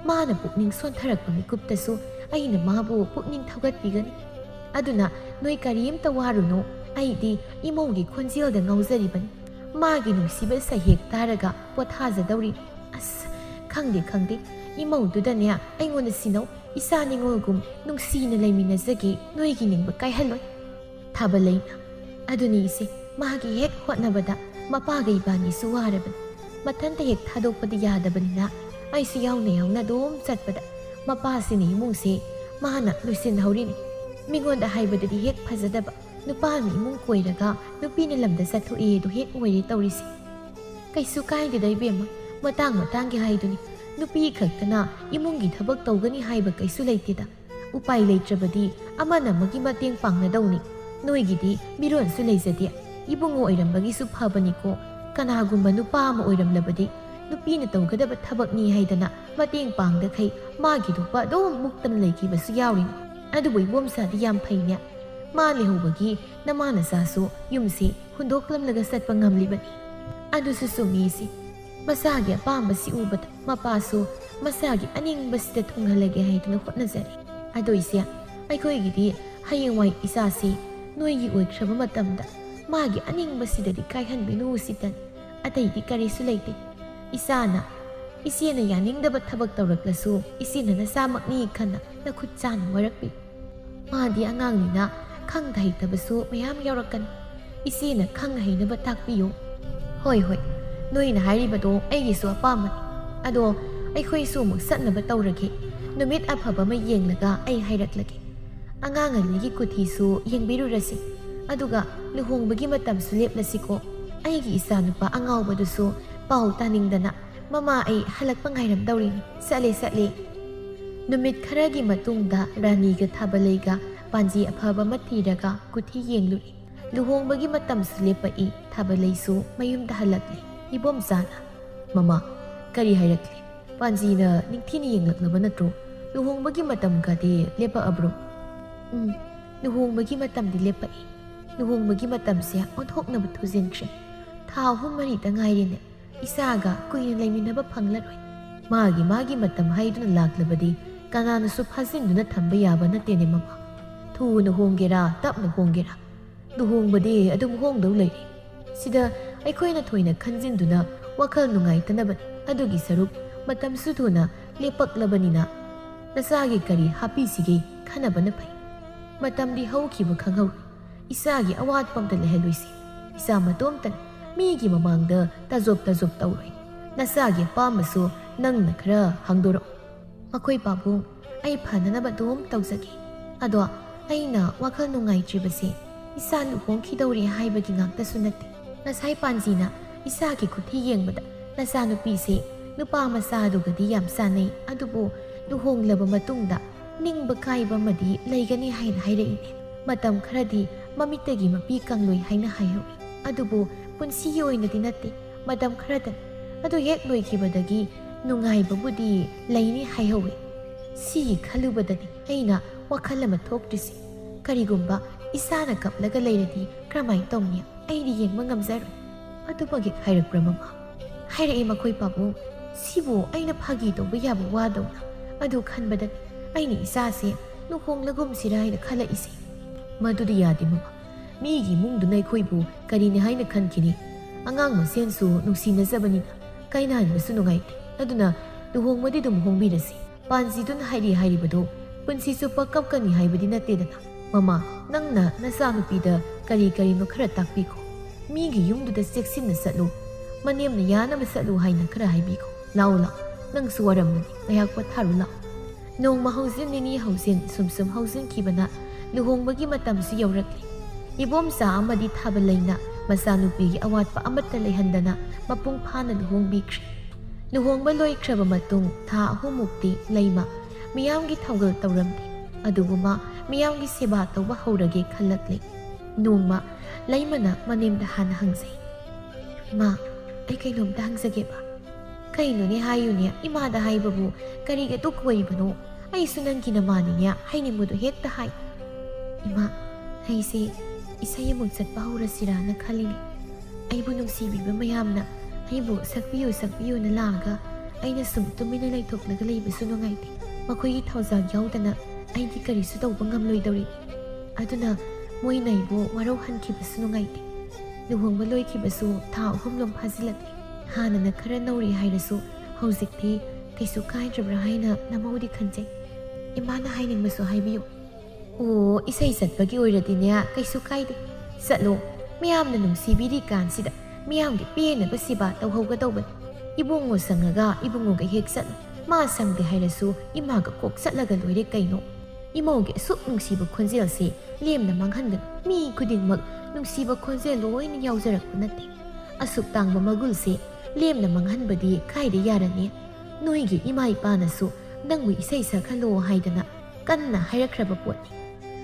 ꯃꯥꯅ ꯄꯨꯛꯅꯤꯡ ꯁꯣꯟꯊꯔꯛꯄ ꯃꯤꯀꯨꯞꯇꯁꯨ ꯑꯩꯅ ꯃꯥꯕꯨ ꯄꯨꯛꯅꯤꯡ ꯊꯧꯒꯠꯄꯤꯒꯅꯤ ꯑꯗꯨꯅ ꯅꯣꯏ ꯀꯔꯤꯝꯇ ꯋꯥꯔꯨꯅꯣ ꯑꯩꯗꯤ ꯏꯃꯧꯒꯤ ꯈꯣꯟꯖꯦꯜꯗ ꯉꯥꯎꯖꯔꯤꯕꯅꯤ ꯃꯥꯒꯤ ꯅꯨꯡꯁꯤꯕ ꯁꯩꯍꯦꯛ ꯇꯥꯔꯒ ꯄꯣꯊꯥꯖꯗꯧꯔꯤ ꯑꯁ ꯈꯪꯗꯦ ꯏꯃꯧꯗꯨꯗꯅꯦ ꯑꯩꯉꯣꯟꯗ ꯁꯤꯅꯧ ꯏꯆꯥ ꯅꯤꯡꯉꯣꯜꯒꯨꯝ ꯅꯨꯡꯁꯤꯅ ꯂꯩꯃꯤꯟꯅꯖꯒꯦ ꯅꯣꯏꯒꯤ ꯅꯤꯡꯕ ꯀꯥꯏꯍꯜꯂꯣꯏ ꯊꯥꯕꯂꯩꯅ ꯑꯗꯨꯅꯤ ꯏꯆꯦ ꯃꯥꯒꯤ ꯍꯦꯛ ꯍꯣꯠꯅꯕꯗ ꯃꯄꯥꯒ ꯏꯕꯥꯅꯤꯁꯨ ꯋꯥꯔꯕꯅꯤ ꯃꯊꯟꯇ ꯍꯦꯛ ꯊꯥꯗꯣꯛꯄꯗꯤ ꯌꯥꯗꯕꯅꯤꯅ ꯑꯩꯁꯨ ꯌꯥꯎꯅ ꯑꯗꯨꯝ ꯆꯠꯄꯗ ꯃꯄꯥꯁꯤꯅ ꯏꯃꯨꯡꯁꯦ ꯃꯥꯅ ꯂꯣꯏꯁꯤꯟꯍꯧꯔꯤꯅꯤ ꯃꯤꯉꯣꯟꯗ ꯍꯥꯏꯕꯗꯗꯤ ꯍꯦꯛ ꯐꯖꯗꯕ ꯅꯨꯄꯥꯅ ꯏꯃꯨꯡ ꯀꯣꯏꯔꯒ ꯅꯨꯄꯤꯅ ꯂꯝꯗ ꯆꯠꯊꯣꯛꯑꯦꯗꯣ ꯍꯦꯛ ꯑꯣꯏꯔꯦ ꯇꯧꯔꯤꯁꯦ ꯀꯩꯁꯨ ꯀꯥꯏꯗꯦꯗ ꯏꯕꯦꯝꯃ ꯃꯇꯥꯡꯒꯤ ꯍꯥꯏꯗꯨꯅꯤ ꯅꯨꯄꯤ ꯈꯛꯇꯅ ꯏꯃꯨꯡꯒꯤ ꯊꯕꯛ ꯇꯧꯒꯅꯤ ꯍꯥꯏꯕ ꯀꯩꯁꯨ ꯂꯩꯇꯦꯗ ꯎꯄꯥꯏ ꯂꯩꯇ꯭ꯔꯕꯗꯤ ꯑꯃꯅ ꯑꯃꯒꯤ ꯃꯇꯦꯡ ꯄꯥꯡꯅꯗꯧꯅꯤ ꯅꯣꯏꯒꯤꯗꯤ ꯃꯤꯔꯣꯟꯁꯨ ꯂꯩꯖꯗꯦ ꯏꯕꯨꯡꯉꯣ ꯑꯣꯏꯔꯝꯕꯒꯤꯁꯨ ꯐꯕꯅꯤꯀꯣ ꯀꯅꯥꯒꯨꯝꯕ ꯅꯨꯄꯥ ꯑꯃ ꯑꯣꯏꯔꯝꯂꯕꯗꯤ ꯅꯨꯄꯤꯅ ꯇꯧꯒꯗꯕ ꯊꯕꯛꯅꯤ ꯍꯥꯏꯗꯅ ꯃꯇꯦꯡ ꯄꯥꯡꯗꯈꯩ ꯃꯥꯒꯤ ꯊꯣꯛꯄ ꯑꯗꯨꯝ ꯃꯨꯛꯇꯅ ꯂꯩꯈꯤꯕꯁꯨ ꯌꯥꯎꯔꯤꯅꯤ ꯑꯗꯨꯕꯨ ꯏꯕꯣꯝꯆꯥꯗꯤ ꯌꯥꯝ ꯐꯩꯅꯦ ꯃꯥ ꯂꯩꯍꯧꯕꯒꯤ ꯅꯃꯥꯅꯆꯥꯁꯨ ꯌꯨꯝꯁꯤ ꯍꯨꯟꯗꯣꯛꯂꯝꯂꯒ ꯆꯠꯄ ꯉꯝꯂꯤꯕꯅꯤ ꯑꯗꯨꯁꯨ ꯆꯨꯝꯃꯤꯁꯤ ꯃꯁꯥꯒꯤ ꯑꯄꯥꯝꯕꯁꯤ ꯎꯕꯗ ꯃꯄꯥꯁꯨ ꯃꯁꯥꯒꯤ ꯑꯅꯤꯡꯕꯁꯤꯗ ꯊꯨꯡꯍꯜꯂꯒꯦ ꯍꯥꯏꯗꯨꯅ ꯍꯣꯠꯅꯖꯔꯤ ꯑꯗꯣ ꯏꯆꯦ ꯑꯩꯈꯣꯏꯒꯤꯗꯤ ꯍꯌꯦꯡꯋꯥꯏ ꯏꯆꯥꯁꯤ ꯅꯣꯏꯒꯤ ꯑꯣꯏꯈ꯭ꯔꯕ ꯃꯇꯝꯗ ꯃꯥꯒꯤ ꯑꯅꯤꯡꯕꯁꯤꯗꯗꯤ ꯀꯥꯏꯍꯟꯕꯤꯅꯨ ꯁꯤꯇꯅꯤ ꯑꯇꯩꯗꯤ ꯀꯔꯤꯁꯨ ꯂꯩꯇꯦ ꯏꯆꯦꯅ ꯌꯥꯅꯤꯡꯗꯕ ꯊꯕꯛ ꯇꯧꯔꯛꯂꯁꯨ ꯏꯆꯦꯅ ꯅꯆꯥꯃꯛꯅꯤ ꯈꯟꯅ ꯅꯈꯨꯠ ꯆꯥꯅ ꯋꯥꯔꯛꯄꯤ ꯃꯥꯗꯤ ꯑꯉꯥꯡꯅꯤꯅ ꯈꯪꯗ ꯍꯩꯇꯕꯁꯨ ꯃꯌꯥꯝ ꯌꯥꯎꯔꯛꯀꯅꯤ ꯏꯆꯦꯅ ꯈꯪ ꯍꯩꯅꯕ ꯇꯥꯛꯄꯤꯌꯨ ꯍꯣꯏ ꯅꯣꯏꯅ ꯍꯥꯏꯔꯤꯕꯗꯣ ꯑꯩꯒꯤꯁꯨ ꯑꯄꯥꯝꯕꯅꯤ ꯑꯗꯣ ꯑꯩꯈꯣꯏꯁꯨ ꯑꯃꯨꯛ ꯆꯠꯅꯕ ꯇꯧꯔꯒꯦ ꯅꯨꯃꯤꯠ ꯑꯐꯕ ꯑꯃ ꯌꯦꯡꯂꯒ ꯑꯩ ꯍꯥꯏꯔꯛꯂꯒꯦ ꯑꯉꯥꯡ ꯑꯅꯤꯒꯤ ꯀꯨꯊꯤꯁꯨ ꯌꯦꯡꯕꯤꯔꯨꯔꯁꯤ ꯑꯗꯨꯒ ꯂꯨꯍꯣꯡꯕꯒꯤ ꯃꯇꯝꯁꯨ ꯂꯦꯞꯂꯁꯤꯀꯣ ꯑꯩꯒꯤ ꯏꯆꯥꯅꯨꯄꯥ ꯑꯉꯥꯎꯕꯗꯨꯁꯨ ꯄꯥꯎ ꯇꯥꯅꯤꯡꯗꯅ ꯃꯃꯥ ꯑꯩ ꯍꯜꯂꯛꯄ ꯉꯥꯏꯔꯝꯗꯧꯔꯤꯅꯤ ꯆꯠꯂꯦ ꯅꯨꯃꯤꯠ ꯈꯔꯒꯤ ꯃꯇꯨꯡꯗ ꯔꯥꯅꯤꯒ ꯊꯥꯕꯂꯩꯒ ꯄꯥꯟꯖꯤ ꯑꯐꯕ ꯑꯃ ꯊꯤꯔꯒ ꯀꯨꯊꯤ ꯌꯦꯡꯂꯨꯔꯤ ꯂꯨꯍꯣꯡꯕꯒꯤ ꯃꯇꯝꯁꯨ ꯂꯦꯞꯄꯛꯏ ꯊꯥꯕꯂꯩꯁꯨ ꯃꯌꯨꯝꯗ ꯍꯜꯂꯛꯂꯤ ꯏꯕꯣꯝꯆꯥꯅ ꯃꯃꯥ ꯀꯔꯤ ꯍꯥꯏꯔꯛꯂꯤ ꯄꯥꯟꯖꯤꯅ ꯅꯤꯡꯊꯤꯅ ꯌꯦꯡꯂꯛꯂꯕ ꯅꯠꯇ꯭ꯔꯣ ꯂꯨꯍꯣꯡꯕꯒꯤ ꯃꯇꯝꯒꯗꯤ ꯂꯦꯞꯄꯛꯑꯕ꯭ꯔꯣ ꯂꯨꯍꯣꯡꯕꯒꯤ ꯃꯇꯝꯗꯤ ꯂꯦꯞꯄꯛꯏ ꯂꯨꯍꯣꯡꯕꯒꯤ ꯃꯇꯝꯁꯦ ꯑꯣꯟꯊꯣꯛꯅꯕ ꯊꯨꯖꯤꯟꯈ꯭ꯔꯦ ꯊꯥ 3-4ꯇ ꯉꯥꯏꯔꯦꯅꯦ ꯏꯆꯥꯒ ꯀꯨꯏꯅ ꯂꯩꯃꯤꯟꯅꯕ ꯐꯪꯂꯔꯣꯏ ꯃꯥꯒꯤ ꯃꯇꯝ ꯍꯥꯏꯗꯨꯅ ꯂꯥꯛꯂꯕꯗꯤ ꯀꯅꯥꯅꯁꯨ ꯐꯥꯖꯤꯟꯗꯨꯅ ꯊꯝꯕ ꯌꯥꯕ ꯅꯠꯇꯦꯅꯦ ꯃꯃꯥ ꯊꯨꯅ ꯍꯣꯡꯒꯦꯔꯥ ꯇꯞꯅ ꯍꯣꯡꯒꯦꯔꯥ ꯂꯨꯍꯣꯡꯕꯗꯤ ꯑꯗꯨꯝ ꯍꯣꯡꯗꯧ ꯂꯩꯔꯤ ꯁꯤꯗ ꯑꯩꯈꯣꯏꯅ ꯊꯣꯏꯅ ꯈꯟꯖꯤꯟꯗꯨꯅ ꯋꯥꯈꯜ ꯅꯨꯡꯉꯥꯏꯇꯅꯕꯅꯤ ꯑꯗꯨꯒꯤ ꯁꯔꯨꯛ ꯃꯇꯝꯁꯨ ꯊꯨꯅ ꯂꯦꯞꯄꯛꯂꯕꯅꯤꯅ ꯅꯆꯥꯒꯤ ꯀꯔꯤ ꯍꯥꯞꯄꯤꯁꯤꯒꯦ ꯈꯟꯅꯕꯅ ꯐꯩ ꯃꯇꯝꯗꯤ ꯍꯧꯈꯤꯕ ꯈꯪꯍꯧꯔꯣꯏ ꯏꯆꯥꯒꯤ ꯑꯋꯥꯠꯄ ꯑꯝꯇ ꯂꯩꯍꯜꯂꯣꯏꯁꯤ ꯏꯆꯥ ꯃꯇꯣꯝꯇꯅ ꯃꯤꯒꯤ ꯃꯃꯥꯡꯗ ꯇꯥꯖꯣꯞ ꯇꯧꯔꯣꯏ ꯅꯆꯥꯒꯤ ꯑꯄꯥꯝꯕꯁꯨ ꯅꯪꯅ ꯈꯔ ꯍꯪꯗꯣꯔꯛꯑꯣ ꯃꯈꯣꯏ ꯄꯥꯕꯨꯡ ꯑꯩ ꯐꯅꯅꯕ ꯑꯗꯨꯝ ꯇꯧꯖꯒꯦ ꯑꯗꯣ ꯑꯩꯅ ꯋꯥꯈꯜ ꯅꯨꯡꯉꯥꯏꯇ꯭ꯔꯤꯕꯁꯦ ꯏꯆꯥ ꯂꯨꯍꯣꯡꯈꯤꯗꯧꯔꯦ ꯍꯥꯏꯕꯒꯤ ꯉꯥꯛꯇꯁꯨ ꯅꯠꯇꯦ ꯉꯁꯥꯏ ꯄꯥꯟꯖꯤꯅ ꯏꯆꯥꯒꯤ ꯈꯨꯊꯤ ꯌꯦꯡꯕꯗ ꯅꯆꯥꯅꯨꯄꯤꯁꯦ ꯅꯨꯄꯥ ꯃꯆꯥꯗꯨꯒꯗꯤ ꯌꯥꯝ ꯆꯥꯟꯅꯩ ꯑꯗꯨꯕꯨ ꯂꯨꯍꯣꯡꯂꯕ ꯃꯇꯨꯡꯗ ꯅꯤꯡꯕ ꯀꯥꯏꯕ ꯑꯃꯗꯤ ꯂꯩꯒꯅꯤ ꯍꯥꯏꯅ ꯍꯥꯏꯔꯛꯏꯅꯦ ꯃꯇꯝ ꯈꯔꯗꯤ ꯃꯃꯤꯠꯇꯒꯤ ꯃꯄꯤ ꯀꯪꯂꯣꯏ ꯍꯥꯏꯅ ꯍꯥꯏꯍꯧꯏ ꯑꯗꯨꯕꯨ ꯄꯨꯟꯁꯤꯒꯤ ꯑꯣꯏꯅꯗꯤ ꯅꯠꯇꯦ ꯃꯇꯝ ꯈꯔꯗꯅꯤ ꯑꯗꯨ ꯍꯦꯛ ꯂꯣꯏꯈꯤꯕꯗꯒꯤ ꯅꯨꯡꯉꯥꯏꯕꯕꯨꯗꯤ ꯂꯩꯅꯤ ꯍꯥꯏꯍꯧꯏ ꯁꯤꯒꯤ ꯈꯜꯂꯨꯕꯗꯅꯤ ꯑꯩꯅ ꯋꯥꯈꯜ ꯑꯃ ꯊꯣꯛꯇ꯭ꯔꯤꯁꯤ ꯀꯔꯤꯒꯨꯝꯕ ꯏꯆꯥꯅ ꯀꯞꯂꯒ ꯂꯩꯔꯗꯤ ꯀꯔꯝꯍꯥꯏꯅ ꯇꯧꯅꯤ ꯑꯩꯗꯤ ꯌꯦꯡꯕ ꯉꯝꯖꯔꯣꯏ ꯑꯗꯨꯃꯛ ꯍꯥꯏꯔꯛꯄ꯭ꯔꯥ ꯃꯃꯥ ꯍꯥꯏꯔꯛꯏ ꯃꯈꯣꯏ ꯄꯥꯕꯨꯡ ꯁꯤꯕꯨ ꯑꯩꯅ ꯐꯥꯒꯤ ꯇꯧꯕ ꯌꯥꯕ ꯋꯥꯗꯧꯅ ꯑꯗꯨ ꯈꯟꯕꯗꯅꯤ ꯑꯩꯅ ꯏꯆꯥꯁꯦ ꯂꯨꯍꯣꯡꯂꯒꯨꯝꯁꯤꯔꯥ ꯍꯥꯏꯅ ꯈꯜꯂꯛꯏꯁꯦ ꯃꯗꯨꯗꯤ ꯌꯥꯗꯦ ꯃꯃꯥ ꯃꯤꯒꯤ ꯏꯃꯨꯡꯗꯨꯅ ꯑꯩꯈꯣꯏꯕꯨ ꯀꯔꯤꯅꯤ ꯍꯥꯏꯅ ꯈꯟꯈꯤꯅꯤ ꯑꯉꯥꯡ ꯃꯁꯦꯟꯁꯨ ꯅꯨꯡꯁꯤꯅꯖꯕꯅꯤꯅ ꯀꯥꯏꯅꯍꯟꯕꯁꯨ ꯅꯨꯡꯉꯥꯏꯇꯦ ꯑꯗꯨꯅ ꯂꯨꯍꯣꯡꯕꯗꯤ ꯑꯗꯨꯝ ꯍꯣꯡꯕꯤꯔꯁꯤ ꯄꯥꯟꯖꯤꯗꯨꯅ ꯍꯥꯏꯔꯤꯕꯗꯣ ꯄꯨꯟꯁꯤ ꯆꯨꯞꯄ ꯀꯞꯀꯅꯤ ꯍꯥꯏꯕꯗꯤ ꯅꯠꯇꯦꯗꯅ ꯃꯃꯥ ꯅꯪꯅ ꯅꯆꯥꯅꯨꯄꯤꯗ ꯀꯔꯤꯅꯣꯈꯔ ꯇꯥꯛꯄꯤꯈꯣ ꯃꯤꯒꯤ ꯌꯨꯝꯗꯨꯗ ꯆꯦꯛꯁꯤꯟꯅ ꯆꯠꯂꯨ ꯃꯅꯦꯝꯅ ꯌꯥꯅꯕ ꯆꯠꯂꯨ ꯍꯥꯏꯅ ꯈꯔ ꯍꯥꯏꯕꯤꯈꯣ ꯂꯥꯛꯑꯣ ꯅꯪꯁꯨ ꯋꯥꯔꯝꯒꯅꯤ ꯉꯥꯏꯍꯥꯛ ꯄꯣꯊꯥꯔꯨ ꯂꯥꯛꯑꯣ ꯅꯣꯡꯃ ꯍꯧꯖꯤꯟ ꯅꯤꯅꯤ ꯍꯧꯖꯤꯟ ꯍꯧꯖꯤꯟꯈꯤꯕꯅ ꯂꯨꯍꯣꯡꯕꯒꯤ ꯃꯇꯝꯁꯨ ꯌꯧꯔꯛꯂꯤ ꯏꯕꯣꯝꯆꯥ ꯑꯃꯗꯤ ꯊꯥꯕꯂꯩꯅ ꯃꯆꯥꯅꯨꯄꯤꯒꯤ ꯑꯋꯥꯠꯄ ꯑꯃꯠꯇ ꯂꯩꯍꯟꯗꯅ ꯃꯄꯨꯡ ꯐꯥꯅ ꯂꯨꯍꯣꯡꯕꯤꯈ꯭ꯔꯦ ꯂꯨꯍꯣꯡꯕ ꯂꯣꯏꯈ꯭ꯔꯕ ꯃꯇꯨꯡ ꯊꯥ 3 ꯂꯩꯃ ꯃꯤꯌꯥꯝꯒꯤ ꯊꯧꯒꯜ ꯇꯧꯔꯝꯗꯦ ꯑꯗꯨꯕꯨ ꯃꯤꯌꯥꯝꯒꯤ ꯁꯦꯕꯥ ꯇꯧꯕ ꯍꯧꯔꯒꯦ ꯈꯜꯂꯛꯂꯤ ꯅꯣꯡꯃ ꯂꯩꯃꯅ ꯃꯅꯦꯝꯗ ꯍꯥꯟꯅ ꯍꯪꯖꯩ ꯏꯃꯥ ꯑꯩ ꯀꯩꯅꯣꯝꯇ ꯍꯪꯖꯒꯦꯕ ꯀꯩꯅꯣꯅꯦ ꯍꯥꯏꯌꯨꯅꯦ ꯏꯃꯥꯗ ꯍꯥꯏꯕꯕꯨ ꯀꯔꯤꯒ ꯀꯣꯏꯕꯅꯣ ꯑꯩꯁꯨ ꯅꯪꯒꯤ ꯅꯃꯥꯅꯤꯅꯦ ꯍꯥꯏꯅꯤꯡꯕꯗꯣ ꯍꯦꯛꯇ ꯍꯥꯏ ꯏꯃꯥ ꯑꯩꯁꯦ ꯏꯁꯩ ꯑꯃꯨꯛ ꯆꯠꯄ ꯍꯧꯔꯁꯤꯔꯥꯅ ꯈꯜꯂꯤꯅꯤ ꯑꯩꯕꯨ ꯅꯨꯡꯁꯤꯕꯤꯕ ꯃꯌꯥꯝꯅ ꯑꯩꯕꯨ ꯁꯛꯄꯤꯌꯨꯅ ꯂꯥꯛꯑꯒ ꯑꯩꯅ ꯁꯨꯝ ꯇꯨꯃꯤꯟꯅ ꯂꯩꯊꯣꯛꯂꯒ ꯂꯩꯕꯁꯨ ꯅꯨꯡꯉꯥꯏꯇꯦ ꯃꯈꯣꯏꯒꯤ ꯊꯧꯖꯥꯜ ꯌꯥꯎꯗꯅ ꯑꯩꯗꯤ ꯀꯔꯤꯁꯨ ꯇꯧꯕ ꯉꯝꯂꯣꯏꯗꯧꯔꯤ ꯑꯗꯨꯅ ꯃꯣꯏꯅ ꯑꯩꯕꯨ ꯋꯥꯔꯧꯍꯟꯈꯤꯕꯁꯨ ꯅꯨꯡꯉꯥꯏꯇꯦ ꯂꯨꯍꯣꯡꯕ ꯂꯣꯏꯈꯤꯕꯁꯨ ꯊꯥ 3 ꯐꯥꯖꯤꯜꯂꯛꯂꯤ ꯍꯥꯟꯅꯅ ꯈꯔ ꯅꯧꯔꯤ ꯍꯥꯏꯔꯁꯨ ꯍꯧꯖꯤꯛꯇꯤ ꯀꯩꯁꯨ ꯀꯥꯏꯗ꯭ꯔꯕ꯭ꯔꯥ ꯍꯥꯏꯅ ꯅꯃꯧꯗꯤ ꯈꯟꯖꯩ ꯏꯃꯥꯅ ꯍꯥꯏꯅꯤꯡꯕꯁꯨ ꯍꯥꯏꯕꯤꯌꯨ ꯑꯣ ꯏꯁꯩ ꯆꯠꯄꯒꯤ ꯑꯣꯏꯔꯗꯤꯅꯦ ꯀꯩꯁꯨ ꯀꯥꯏꯗꯦ ꯆꯠꯂꯣ ꯃꯌꯥꯝꯅ ꯅꯨꯡꯁꯤꯕꯤꯔꯤ ꯀꯥꯟꯁꯤꯗ ꯃꯤꯌꯥꯝꯒꯤ ꯄꯦꯟꯅꯕ ꯁꯦꯕꯥ ꯇꯧꯍꯧꯒꯗꯧꯕꯅꯤ ꯏꯕꯨꯡꯉꯣ ꯁꯪꯉꯒ ꯏꯕꯨꯡꯉꯣꯒ ꯍꯦꯛ ꯆꯠꯂꯨ ꯃꯥ ꯁꯪꯗꯦ ꯍꯥꯏꯔꯁꯨ ꯏꯃꯥꯒ ꯀꯣꯛ ꯆꯠꯂꯒ ꯂꯣꯏꯔꯦ ꯀꯩꯅꯣ ꯏꯃꯧꯒꯤ ꯑꯁꯨꯛ ꯅꯨꯡꯁꯤꯕ ꯈꯣꯟꯖꯦꯜꯁꯦ ꯂꯦꯝꯅ ꯃꯥꯡꯍꯟꯒꯅꯨ ꯃꯤ ꯈꯨꯗꯤꯡꯃꯛ ꯅꯨꯡꯁꯤꯕ ꯈꯣꯟꯖꯦꯜ ꯂꯣꯏꯅ ꯌꯥꯎꯖꯔꯛꯄ ꯅꯠꯇꯦ ꯑꯁꯨꯛ ꯇꯥꯡꯕ ꯃꯒꯨꯜꯁꯦ ꯂꯦꯝꯅ ꯃꯥꯡꯍꯟꯕꯗꯤ ꯀꯥꯏꯗ ꯌꯥꯔꯅꯤ ꯅꯣꯏꯒꯤ ꯏꯃꯥ ꯏꯄꯥꯅꯁꯨ ꯅꯪꯕꯨ ꯏꯁꯩ ꯁꯛꯍꯜꯂꯣ ꯍꯥꯏꯗꯅ ꯀꯟꯅ ꯍꯥꯏꯔꯛꯈ꯭ꯔꯕ ꯄꯣꯠꯅꯤ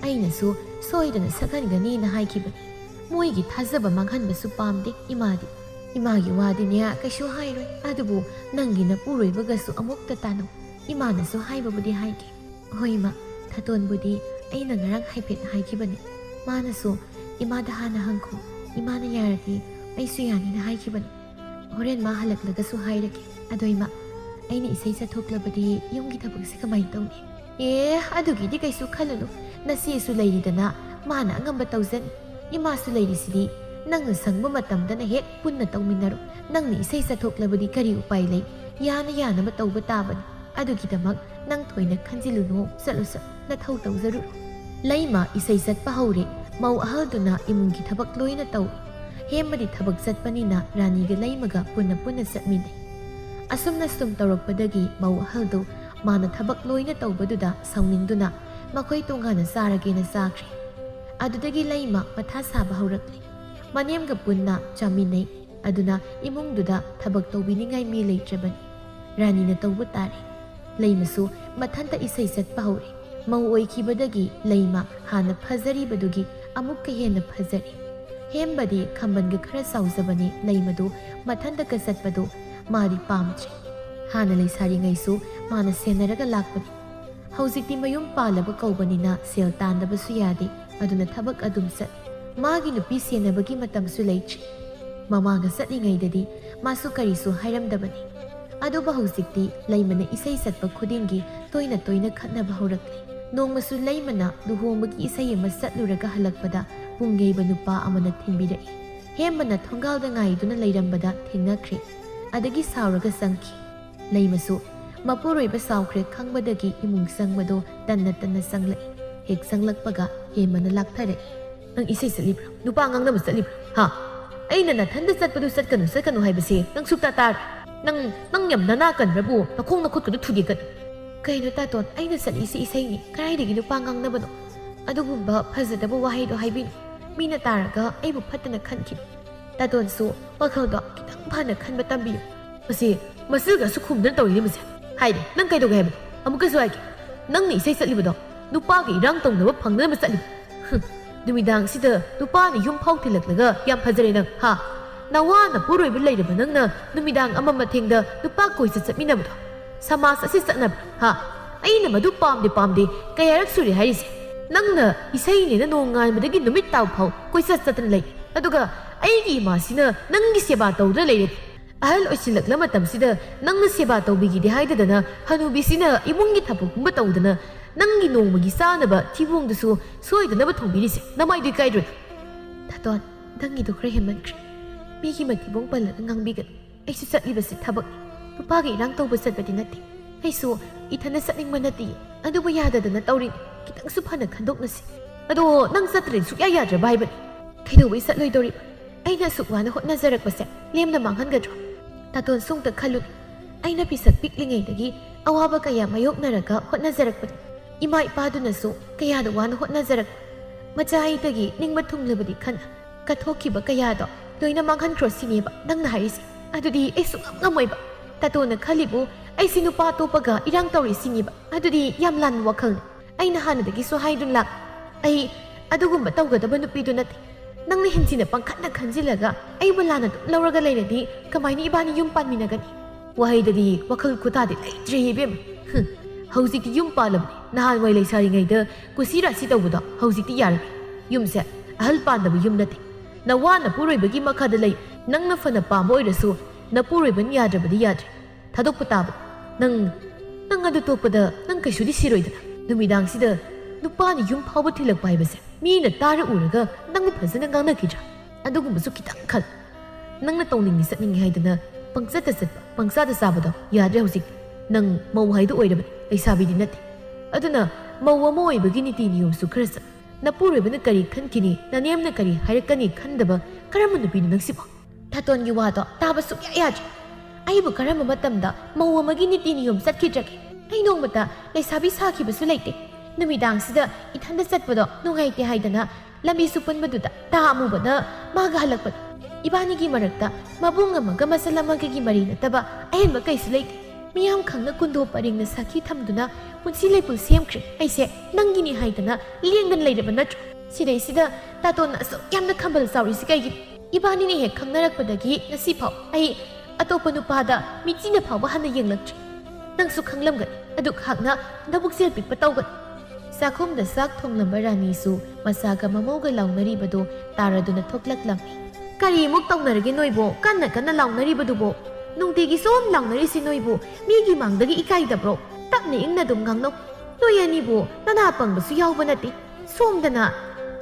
ꯑꯩꯅꯁꯨ ꯁꯣꯏꯗꯅ ꯁꯛꯍꯟꯒꯅꯤꯅ ꯍꯥꯏꯈꯤꯕꯅꯤ ꯃꯣꯏꯒꯤ ꯊꯥꯖꯕ ꯃꯥꯡꯍꯟꯕꯁꯨ ꯄꯥꯝꯗꯦ ꯏꯃꯥꯗꯤ 이마기 와디냐 그쇼 하이로이 아두부 낭기나 뿌로이버가수 어묵다 따노 이마나수 하이버부디 하이게 호이마 타돈부디 아이나 나랑 하이펫 하이기버니 마나수 이마다 하나 한코 이마나 야르디 아이수 야니나 하이기버니 호렌 마 할락라가수 하이르게 아도이마 아이나 이세이사 톡라버디 용기 타복시 그마이 떠니 예 아두기디 가이수 칼루노 나시에수 레이리다나 마나 안감바 떠우젠 이마수 레이리시디 ꯅꯪꯅ ꯁꯪꯕ ꯃꯇꯝꯗꯅ ꯍꯦꯛ ꯄꯨꯟꯅ ꯇꯧꯃꯤꯟꯅꯔꯣ ꯅꯪꯅ ꯏꯁꯩ ꯁꯛꯊꯣꯛꯂꯕꯗꯤ ꯀꯔꯤ ꯎꯄꯥꯏ ꯂꯩ ꯌꯥꯅꯕ ꯇꯧꯕ ꯇꯥꯕꯅꯤ ꯑꯗꯨꯒꯤꯗꯃꯛ ꯅꯪ ꯊꯣꯏꯅ ꯈꯟꯖꯤꯜꯂꯨꯅꯨ ꯆꯠꯂꯨ ꯅꯊꯧ ꯇꯧꯖꯔꯨ ꯂꯩꯃ ꯏꯁꯩ ꯆꯠꯄ ꯍꯧꯔꯦ ꯃꯧ ꯑꯍꯜꯗꯨꯅ ꯏꯃꯨꯡꯒꯤ ꯊꯕꯛ ꯂꯣꯏꯅ ꯇꯧꯏ ꯍꯦꯃꯗꯤ ꯊꯕꯛ ꯆꯠꯄꯅꯤꯅ ꯔꯥꯅꯤꯒ ꯂꯩꯃꯒ ꯄꯨꯟꯅ ꯆꯠꯃꯤꯟꯅꯩ ꯑꯁꯨꯝꯅ ꯁꯨꯝ ꯇꯧꯔꯛꯄꯗꯒꯤ ꯃꯧ ꯑꯍꯜꯗꯨ ꯃꯥꯅ ꯊꯕꯛ ꯂꯣꯏꯅ ꯇꯧꯕꯗꯨꯗ ꯁꯥꯎꯅꯤꯡꯗꯨꯅ ꯃꯈꯣꯏ ꯇꯣꯉꯥꯟꯅ ꯆꯥꯔꯒꯦꯅ ꯆꯥꯈ꯭ꯔꯦ ꯑꯗꯨꯗꯒꯤ ꯂꯩꯃ ꯃꯊꯥ ꯁꯥꯕ ꯍꯧꯔꯛꯂꯦ ꯃꯅꯦꯝꯒ ꯄꯨꯟꯅ ꯆꯥꯃꯤꯟꯅꯩ ꯑꯗꯨꯅ ꯏꯃꯨꯡꯗꯨꯗ ꯊꯕꯛ ꯇꯧꯕꯤꯅꯤꯡꯉꯥꯏ ꯃꯤ ꯂꯩꯇ꯭ꯔꯕꯅꯤ ꯔꯥꯅꯤꯅ ꯇꯧꯕ ꯇꯥꯔꯦ ꯂꯩꯃꯁꯨ ꯃꯊꯟꯇ ꯏꯁꯩ ꯆꯠꯄ ꯍꯧꯔꯦ ꯃꯧ ꯑꯣꯏꯈꯤꯕꯗꯒꯤ ꯂꯩꯃ ꯍꯥꯟꯅ ꯐꯖꯔꯤꯕꯗꯨꯒꯤ ꯑꯃꯨꯛꯀ ꯍꯦꯟꯅ ꯐꯖꯔꯦ ꯍꯦꯝꯕꯗꯤ ꯈꯝꯕꯟꯒ ꯈꯔ ꯆꯥꯎꯖꯕꯅꯤ ꯂꯩꯃꯗꯨ ꯃꯊꯟꯇꯒ ꯆꯠꯄꯗꯨ ꯃꯥꯗꯤ ꯄꯥꯝꯗ꯭ꯔꯦ ꯍꯥꯟꯅ ꯂꯩꯁꯥꯔꯤꯉꯩꯁꯨ ꯃꯥꯅ ꯁꯦꯟꯅꯔꯒ ꯂꯥꯛꯄꯅꯤ ꯍꯧꯖꯤꯛꯇꯤ ꯃꯌꯨꯝ ꯄꯥꯜꯂꯕ ꯀꯧꯕꯅꯤ나 ꯁꯦꯜ ꯇꯥꯟꯗꯕꯁꯨ ꯌꯥꯗꯦ ꯑꯗꯨꯅ ꯊꯕꯛ ꯑꯗꯨꯝ ꯆꯠꯂꯤ 마기 누피 세나버기 마tam수 레이치 마마가 ꯆꯠꯂꯤꯉꯩꯗꯗꯤ 마수 ꯀꯔꯤꯁꯨ ꯍꯥꯏꯔꯝꯗꯕꯅꯤ ꯑꯗꯨꯕꯨ ꯍꯧꯖꯤꯛꯇꯤ ꯂꯩꯃꯅ ꯏꯁꯩ ꯆꯠꯄ ꯈꯨꯗꯤꯡꯒꯤ ꯇꯣꯏꯅ ꯈꯠꯅꯕ ꯍꯧꯔꯛꯂꯦ ꯅꯣꯡꯃꯁꯨ ꯂꯩꯃꯅ ꯂꯨꯍꯣꯡꯕꯒꯤ ꯏꯁꯩ ꯑꯃ ꯆꯠꯂꯨꯔꯒ ꯍꯜꯂꯛꯄꯗ ꯄꯨꯡꯒꯩꯕ ꯅꯨꯄꯥ ꯑꯃꯅ ꯊꯤꯟꯕꯤꯔꯛꯏ ꯍꯦꯝꯕꯅ ꯊꯣꯡꯒꯥꯜꯗ ꯉꯥꯏꯗꯨꯅ ꯂꯩꯔꯝꯕꯗ ꯊꯦꯡꯅꯈ꯭ꯔꯦ ꯑꯗꯒꯤ ꯁꯥꯎꯔꯒ ꯆꯪꯈꯤ ꯂꯩꯃꯁꯨ ꯃꯄꯨꯔꯣꯏꯕ ꯁꯥꯎꯈ꯭ꯔꯦ ꯈꯪꯕꯗꯒꯤ ꯏꯃꯨꯡ ꯆꯪꯕꯗꯣ ꯇꯟꯅ ꯆꯪꯂꯛꯏ ꯍꯦꯛ ꯆꯪꯂꯛꯄꯒ ꯍꯦꯝꯕꯅ ꯂꯥꯛꯊꯔꯛꯏ ꯅꯪ ꯏꯁꯩ ꯆꯠꯂꯤꯕ꯭ꯔꯥ ꯅꯨꯄꯥ ꯉꯥꯡꯅꯕ ꯆꯠꯂꯤꯕ꯭ꯔꯥ ꯍꯥ ꯑꯩꯅ ꯅꯊꯟꯗ ꯆꯠꯄꯗꯨ ꯆꯠꯀꯅꯨ ꯍꯥꯏꯕꯁꯦ ꯅꯪ ꯁꯨꯛꯇꯥ ꯇꯥꯔꯦ ꯅꯪ ꯌꯥꯝ ꯅꯅꯥ ꯀꯟꯕ꯭ꯔꯕꯨ ꯅꯈꯣꯡ ꯅꯈꯨꯠꯀꯗꯨ ꯊꯨꯗꯦꯀꯠ ꯀꯩꯅꯣ ꯇꯥꯇꯣꯟ ꯑꯩꯅ ꯆꯠꯂꯤꯁꯤ ꯏꯁꯩꯅꯤ ꯀꯔꯥꯏꯗꯒꯤ ꯅꯨꯄꯥ ꯉꯥꯡꯅꯕꯅꯣ ꯑꯗꯨꯒꯨꯝꯕ ꯐꯖꯗꯕ ꯋꯥꯍꯩꯗꯣ ꯍꯥꯏꯕꯤꯅꯨ ꯃꯤꯅ ꯇꯥꯔꯒ ꯑꯩꯕꯨ ꯐꯠꯇꯅ ꯈꯟꯈꯤꯅꯤ ꯇꯥꯇꯣꯟꯁꯨ ꯋꯥꯈꯜꯗꯣ ꯈꯤꯇꯪ ꯐꯅ ꯈꯟꯕ ꯇꯝꯕꯤꯌꯨ ꯃꯁꯤꯒꯁꯨ ꯈꯨꯝꯗꯅ ꯇꯧꯔꯤꯅꯤ ꯃꯁꯦ ꯍꯥꯏꯗꯤ ꯅꯪ ꯀꯩꯗꯧꯒꯦ ꯍꯥꯏꯕꯅꯣ ꯑꯃꯨꯛꯀꯁꯨ ꯍꯥꯏꯒꯦ ꯅꯪꯅ ꯏꯁꯩ ꯆꯠꯂꯤꯕꯗꯣ ꯅꯨꯄꯥꯒ ꯏꯔꯥꯡ ꯇꯧꯅꯕ ꯐꯪꯅꯕ ꯆꯠꯂꯤꯕ ꯅꯨꯃꯤꯗꯥꯡꯁꯤꯗ ꯅꯨꯄꯥꯅ ꯌꯨꯝ ꯐꯥꯎ ꯊꯤꯜꯂꯛꯂꯒ ꯌꯥꯝ ꯐꯖꯔꯦ ꯅꯪ ꯍꯥ ꯅꯋꯥꯅ ꯄꯨꯔꯣꯏꯕ ꯂꯩꯔꯕ ꯅꯪꯅ ꯅꯨꯃꯤꯗꯥꯡ ꯑꯃ ꯃꯊꯦꯡꯗ ꯅꯨꯄꯥ ꯀꯣꯏꯆꯠ ꯆꯠꯃꯤꯟꯅꯕꯗꯣ ꯁꯃꯥꯖ ꯑꯁꯤ ꯆꯠꯅꯕ꯭ꯔꯥ ꯍꯥ ꯑꯩꯅ ꯃꯗꯨ ꯄꯥꯝꯗꯦ ꯀꯌꯥꯔꯛ ꯁꯨꯔꯦ ꯍꯥꯏꯔꯤꯁꯦ ꯅꯪꯅ ꯏꯁꯩꯅꯦꯅ ꯅꯣꯡꯉꯥꯟꯕꯗꯒꯤ ꯅꯨꯃꯤꯠ ꯇꯥꯕ ꯐꯥꯎ ꯀꯣꯏꯆꯠ ꯆꯠꯇꯅ ꯂꯩ ꯑꯗꯨꯒ ꯑꯩꯒꯤ ꯏꯃꯥꯁꯤꯅ ꯅꯪꯒꯤ ꯁꯦꯕꯥ ꯇꯧꯗꯨꯅ ꯂꯩꯔꯦ ꯑꯍꯜ ꯑꯣꯏꯁꯤꯜꯂꯛꯂ ꯃꯇꯝꯁꯤꯗ ꯅꯪꯅ ꯁꯦꯕꯥ ꯇꯧꯕꯤꯒꯤꯗꯦ ꯍꯥꯏꯗꯗꯅ ꯍꯅꯨꯕꯤꯁꯤꯅ ꯏꯃꯨꯡꯒꯤ ꯊꯕꯛꯀꯨꯝꯕ ꯇꯧꯗꯅ ꯅꯪꯒꯤ ꯅꯣꯡꯃꯒꯤ ꯆꯥꯅꯕ ꯊꯤꯕꯣꯡꯗꯨꯁꯨ ꯁꯣꯏꯗꯅꯕ ꯊꯣꯡꯕꯤꯔꯤꯁꯦ ꯅꯃꯥꯏꯗꯨ ꯏꯀꯥꯏꯗ꯭ꯔꯣ ꯇꯥꯇꯣꯟ ꯅꯪꯒꯤꯗꯣ ꯈꯔ ꯍꯦꯟꯃꯟꯈ꯭ꯔꯦ ꯃꯤꯒꯤ ꯃꯊꯤꯕꯣꯡ ꯄꯜꯂꯒ ꯉꯥꯡꯕꯤꯒꯅꯨ ꯑꯩꯁꯨ ꯆꯠꯂꯤꯕꯁꯤ ꯊꯕꯛꯅꯤ ꯅꯨꯄꯥꯒ ꯏꯔꯥꯡ ꯇꯧꯕ ꯆꯠꯄꯗꯤ ꯅꯠꯇꯦ ꯑꯩꯁꯨ ꯏꯊꯟꯗ ꯆꯠꯅꯤꯡꯕ ꯅꯠꯇꯦ ꯑꯗꯨꯕꯨ ꯌꯥꯗꯗꯅ ꯇꯧꯔꯤꯅꯤ ꯈꯤꯇꯪꯁꯨ ꯐꯅ ꯈꯟꯗꯣꯛꯅꯁꯤ ꯑꯗꯣ ꯅꯪ ꯆꯠꯇ꯭ꯔꯗꯤ ꯁꯨꯛꯌꯥ ꯌꯥꯗ꯭ꯔꯕ ꯍꯥꯏꯕꯅꯤ ꯀꯩꯗꯧꯕꯩ ꯆꯠꯂꯣꯏꯗꯧꯔꯤꯕ ꯑꯩꯅ ꯑꯁꯨꯛ ꯋꯥꯅ ꯍꯣꯠꯅꯖꯔꯛꯄꯁꯦ ꯂꯦꯝꯅ ꯃꯥꯡꯍꯟꯒꯗ꯭ꯔꯣ ꯇꯥꯇꯣꯟ ꯁꯨꯝꯇ ꯈꯜꯂꯨꯅꯤ ꯑꯩꯅ ꯄꯤꯁꯛ ꯄꯤꯛꯂꯤꯉꯩꯗꯒꯤ ꯑꯋꯥꯕ ꯀꯌꯥ ꯃꯥꯌꯣꯛꯅꯔꯒ ꯍꯣꯠꯅꯖꯔꯛꯄꯅꯤ ꯏꯃꯥ ꯏꯄꯥꯗꯨꯅꯁꯨ ꯀꯌꯥꯗ ꯋꯥꯅ ꯍꯣꯠꯅꯖꯔꯛꯄ ꯃꯆꯥ ꯑꯩꯗꯒꯤ ꯅꯤꯡꯕ ꯊꯨꯡꯂꯕꯗꯤ ꯈꯟꯅ ꯀꯠꯊꯣꯛꯈꯤꯕ ꯀꯌꯥꯗꯣ ꯂꯣꯏꯅ ꯃꯥꯡꯍꯟꯈ꯭ꯔꯣ ꯁꯤꯅꯦꯕ ꯅꯪꯅ ꯍꯥꯏꯔꯤꯁꯦ ꯑꯗꯨꯗꯤ ꯑꯩ ꯁꯨꯡꯉꯝ ꯉꯝꯃꯣꯏꯕ ꯇꯥꯇꯣꯟꯅ ꯈꯜꯂꯤꯕꯨ ꯑꯩꯁꯤ ꯅꯨꯄꯥ ꯑꯇꯣꯞꯄꯒ ꯏꯔꯥꯡ ꯇꯧꯔꯤ ꯁꯤꯅꯦꯕ ꯑꯗꯨꯗꯤ ꯌꯥꯝ ꯂꯥꯟꯕ ꯋꯥꯈꯜꯅꯤ ꯑꯩꯅ ꯍꯥꯟꯅꯗꯒꯤꯁꯨ ꯍꯥꯏꯗꯨꯅ ꯂꯥꯛ ꯑꯩ ꯑꯗꯨꯒꯨꯝꯕ ꯇꯧꯒꯗꯕ ꯅꯨꯄꯤꯗꯨ ꯅꯠꯇꯦ ꯅꯪꯅ ꯍꯦꯟꯖꯤꯟꯅ ꯄꯪꯈꯠꯅ ꯈꯟꯖꯤꯜꯂꯒ ꯑꯩꯕꯨ ꯂꯥꯟꯅ ꯑꯗꯨꯝ ꯂꯧꯔꯒ ꯂꯩꯔꯗꯤ ꯀꯃꯥꯏꯅ ꯏꯕꯥꯅꯤ ꯌꯨꯝ ꯄꯥꯟꯃꯤꯟꯅꯒꯅꯤ ꯋꯥꯍꯩꯗꯗꯤ ꯋꯥꯈꯜ ꯈꯨꯇꯥꯗꯤ ꯂꯩꯇ꯭ꯔꯦ ꯏꯕꯦꯝꯃ ꯍꯧꯖꯤꯛꯇꯤ ꯌꯨꯝ ꯄꯥꯜꯂꯕꯅꯤ ꯅꯍꯥꯟꯋꯥꯏ ꯂꯩꯁꯥꯔꯤꯉꯩꯗ ꯀꯨꯁꯤ ꯔꯥꯁꯤ ꯇꯧꯕꯗꯣ ꯍꯧꯖꯤꯛꯇꯤ ꯌꯥꯔꯦ ꯌꯨꯝꯁꯦ ꯑꯍꯜ ꯄꯥꯟꯗꯕ ꯌꯨꯝ ꯅꯠꯇꯦ ꯅꯋꯥꯅ ꯄꯨꯔꯣꯏꯕꯒꯤ ꯃꯈꯥꯗ ꯂꯩ ꯅꯪꯅ ꯐꯅ ꯄꯥꯝꯕ ꯑꯣꯏꯔꯁꯨ ꯅꯄꯨꯔꯣꯏꯕꯅ ꯌꯥꯗ꯭ꯔꯕꯗꯤ ꯌꯥꯗ꯭ꯔꯦ ꯊꯥꯗꯣꯛꯄ ꯇꯥꯕ ꯅꯪ ꯑꯗꯨ ꯇꯣꯛꯄꯗ ꯅꯪ ꯀꯩꯁꯨꯗꯤ ꯁꯤꯔꯣꯏꯗꯅ ꯅꯨꯃꯤꯗꯥꯡꯁꯤꯗ ꯅꯨꯄꯥꯅ ꯌꯨꯝ ꯐꯥꯎꯕ ꯊꯤꯜꯂꯛꯄ ꯍꯥꯏꯕꯁꯦ ꯃꯤꯅ ꯇꯥꯔ ꯎꯔꯒ ꯅꯪꯕꯨ ꯐꯖꯅ ꯉꯥꯡꯅꯈꯤꯗ꯭ꯔꯥ ꯑꯗꯨꯒꯨꯝꯕꯁꯨ ꯈꯤꯇꯪ ꯈꯜ ꯅꯪꯅ ꯇꯧꯅꯤꯡꯉꯤ ꯆꯠꯅꯤꯡꯉꯤ ꯍꯥꯏꯗꯅ ꯄꯪꯆꯠꯇ ꯆꯠꯄ ꯄꯪꯆꯥꯗ ꯆꯥꯕꯗꯣ ꯌꯥꯗ꯭ꯔꯦ ꯍꯧꯖꯤꯛ ꯅꯪ ꯃꯧ ꯍꯥꯏꯗꯣ ꯑꯣꯏꯔꯕꯅꯤ ꯂꯩꯁꯥꯕꯤꯗꯤ ꯅꯠꯇꯦ ꯑꯗꯨꯅ ꯃꯧ ꯑꯃ ꯑꯣꯏꯕꯒꯤ ꯅꯤꯇꯤ ꯅꯤꯌꯣꯝꯁꯨ ꯈꯔ ꯆꯠ ꯅꯄꯨꯔꯣꯏꯕꯅ ꯀꯔꯤ ꯈꯟꯈꯤꯅꯤ ꯅꯅꯦꯝꯅ ꯀꯔꯤ ꯍꯥꯏꯔꯛꯀꯅꯤ ꯈꯟꯗꯕ ꯀꯔꯝꯕ ꯅꯨꯄꯤꯅꯣ ꯅꯪꯁꯤꯕꯣ ꯊꯥꯇꯣꯟꯒꯤ ꯋꯥꯗꯣ ꯇꯥꯕ ꯁꯨꯛꯌꯥ ꯌꯥꯗ꯭ꯔꯦ ꯑꯩꯕꯨ ꯀꯔꯝꯕ ꯃꯇꯝꯗ ꯃꯧ ꯑꯃꯒꯤ ꯅꯤꯇꯤ ꯅꯤꯌꯣꯝ ꯆꯠꯈꯤꯗ꯭ꯔꯒꯦ ꯑꯩ ꯅꯣꯡꯃꯇ ꯂꯩꯁꯥꯕꯤ ꯁꯥꯈꯤꯕꯁꯨ ꯂꯩꯇꯦ ꯅꯨꯃꯤꯗꯥꯡꯁꯤꯗ ꯏꯊꯟꯗ ꯆꯠꯄꯗꯣ ꯅꯨꯡꯉꯥꯏꯇꯦ ꯍꯥꯏꯗꯅ ꯂꯝꯕꯤꯁꯨ ꯄꯨꯟꯕꯗꯨꯗ ꯇꯥ ꯑꯃꯨꯕꯅ ꯃꯥꯒ ꯍꯜꯂꯛꯄꯗ ꯏꯕꯥꯅꯤꯒꯤ ꯃꯔꯛꯇ ꯃꯕꯨꯡ ꯑꯃꯒ ꯃꯆꯜ ꯑꯃꯒꯒꯤ ꯃꯔꯤ ꯅꯠꯇꯕ ꯑꯍꯦꯟꯕ ꯀꯩꯁꯨ ꯂꯩꯇꯦ ꯃꯤꯌꯥꯝ ꯈꯪꯅ ꯀꯨꯟꯗꯣ ꯄꯔꯦꯡꯅ ꯁꯥꯈꯤ ꯊꯝꯗꯨꯅ ꯄꯨꯟꯁꯤ ꯂꯩꯄꯨꯜ ꯁꯦꯝꯈ꯭ꯔꯦ ꯑꯩꯁꯦ ꯅꯪꯒꯤꯅꯤ ꯍꯥꯏꯗꯅ ꯂꯦꯡꯗꯅ ꯂꯩꯔꯕ ꯅꯠꯇ꯭ꯔꯣ ꯁꯤꯗꯩꯁꯤꯗ ꯇꯥꯇꯣꯟꯅ ꯑꯁꯨꯛ ꯌꯥꯝꯅ ꯈꯝꯕꯜ ꯆꯥꯎꯔꯤꯁꯤ ꯀꯩꯒꯤꯅꯣ ꯏꯕꯥꯅꯤꯅ ꯍꯦꯛ ꯈꯪꯅꯔꯛꯄꯗꯒꯤ ꯉꯁꯤꯐꯥꯎ ꯑꯩ ꯑꯇꯣꯞꯄ ꯅꯨꯄꯥꯗ ꯃꯤꯆꯤꯅ ꯐꯥꯎꯕ ꯍꯟꯅ ꯌꯦꯡꯂꯛꯇ꯭ꯔꯤ ꯅꯪꯁꯨ ꯈꯪꯂꯝꯒꯅꯤ ꯑꯗꯨꯈꯛꯅ ꯅꯕꯨꯛꯆꯦꯜ ꯄꯤꯛꯄ ꯇꯧꯒꯅꯤ ꯆꯥꯛꯈꯨꯝꯗ ꯆꯥꯛ ꯊꯣꯡꯂꯝꯕ ꯔꯥꯅꯤꯁꯨ ꯃꯆꯥꯒ ꯃꯃꯧꯒ ꯂꯥꯎꯅꯔꯤꯕꯗꯣ ꯇꯥꯔꯗꯨꯅ ꯊꯣꯛꯂꯛꯂꯝꯃꯤ ꯀꯔꯤꯃꯨꯛ ꯇꯧꯅꯔꯒꯦ ꯅꯣꯏꯕꯣ ꯀꯟꯅ ꯀꯟꯅ ꯂꯥꯎꯅꯔꯤꯕꯗꯨꯕꯣ ꯅꯨꯡꯇꯤꯒꯤ ꯁꯨꯝ ꯂꯥꯎꯅꯔꯤꯁꯤ ꯅꯣꯏꯕꯨ ꯃꯤꯒꯤ ꯃꯥꯡꯗꯒꯤ ꯏꯀꯥꯏꯗꯕ꯭ꯔꯣ ꯇꯞꯅ ꯏꯪꯅ ꯑꯗꯨꯝ ꯉꯥꯡꯅꯧ ꯅꯣꯏ ꯑꯅꯤꯕꯨ ꯅꯅꯥ ꯄꯪꯕꯁꯨ ꯌꯥꯎꯕ ꯅꯠꯇꯦ ꯁꯣꯝꯗꯅ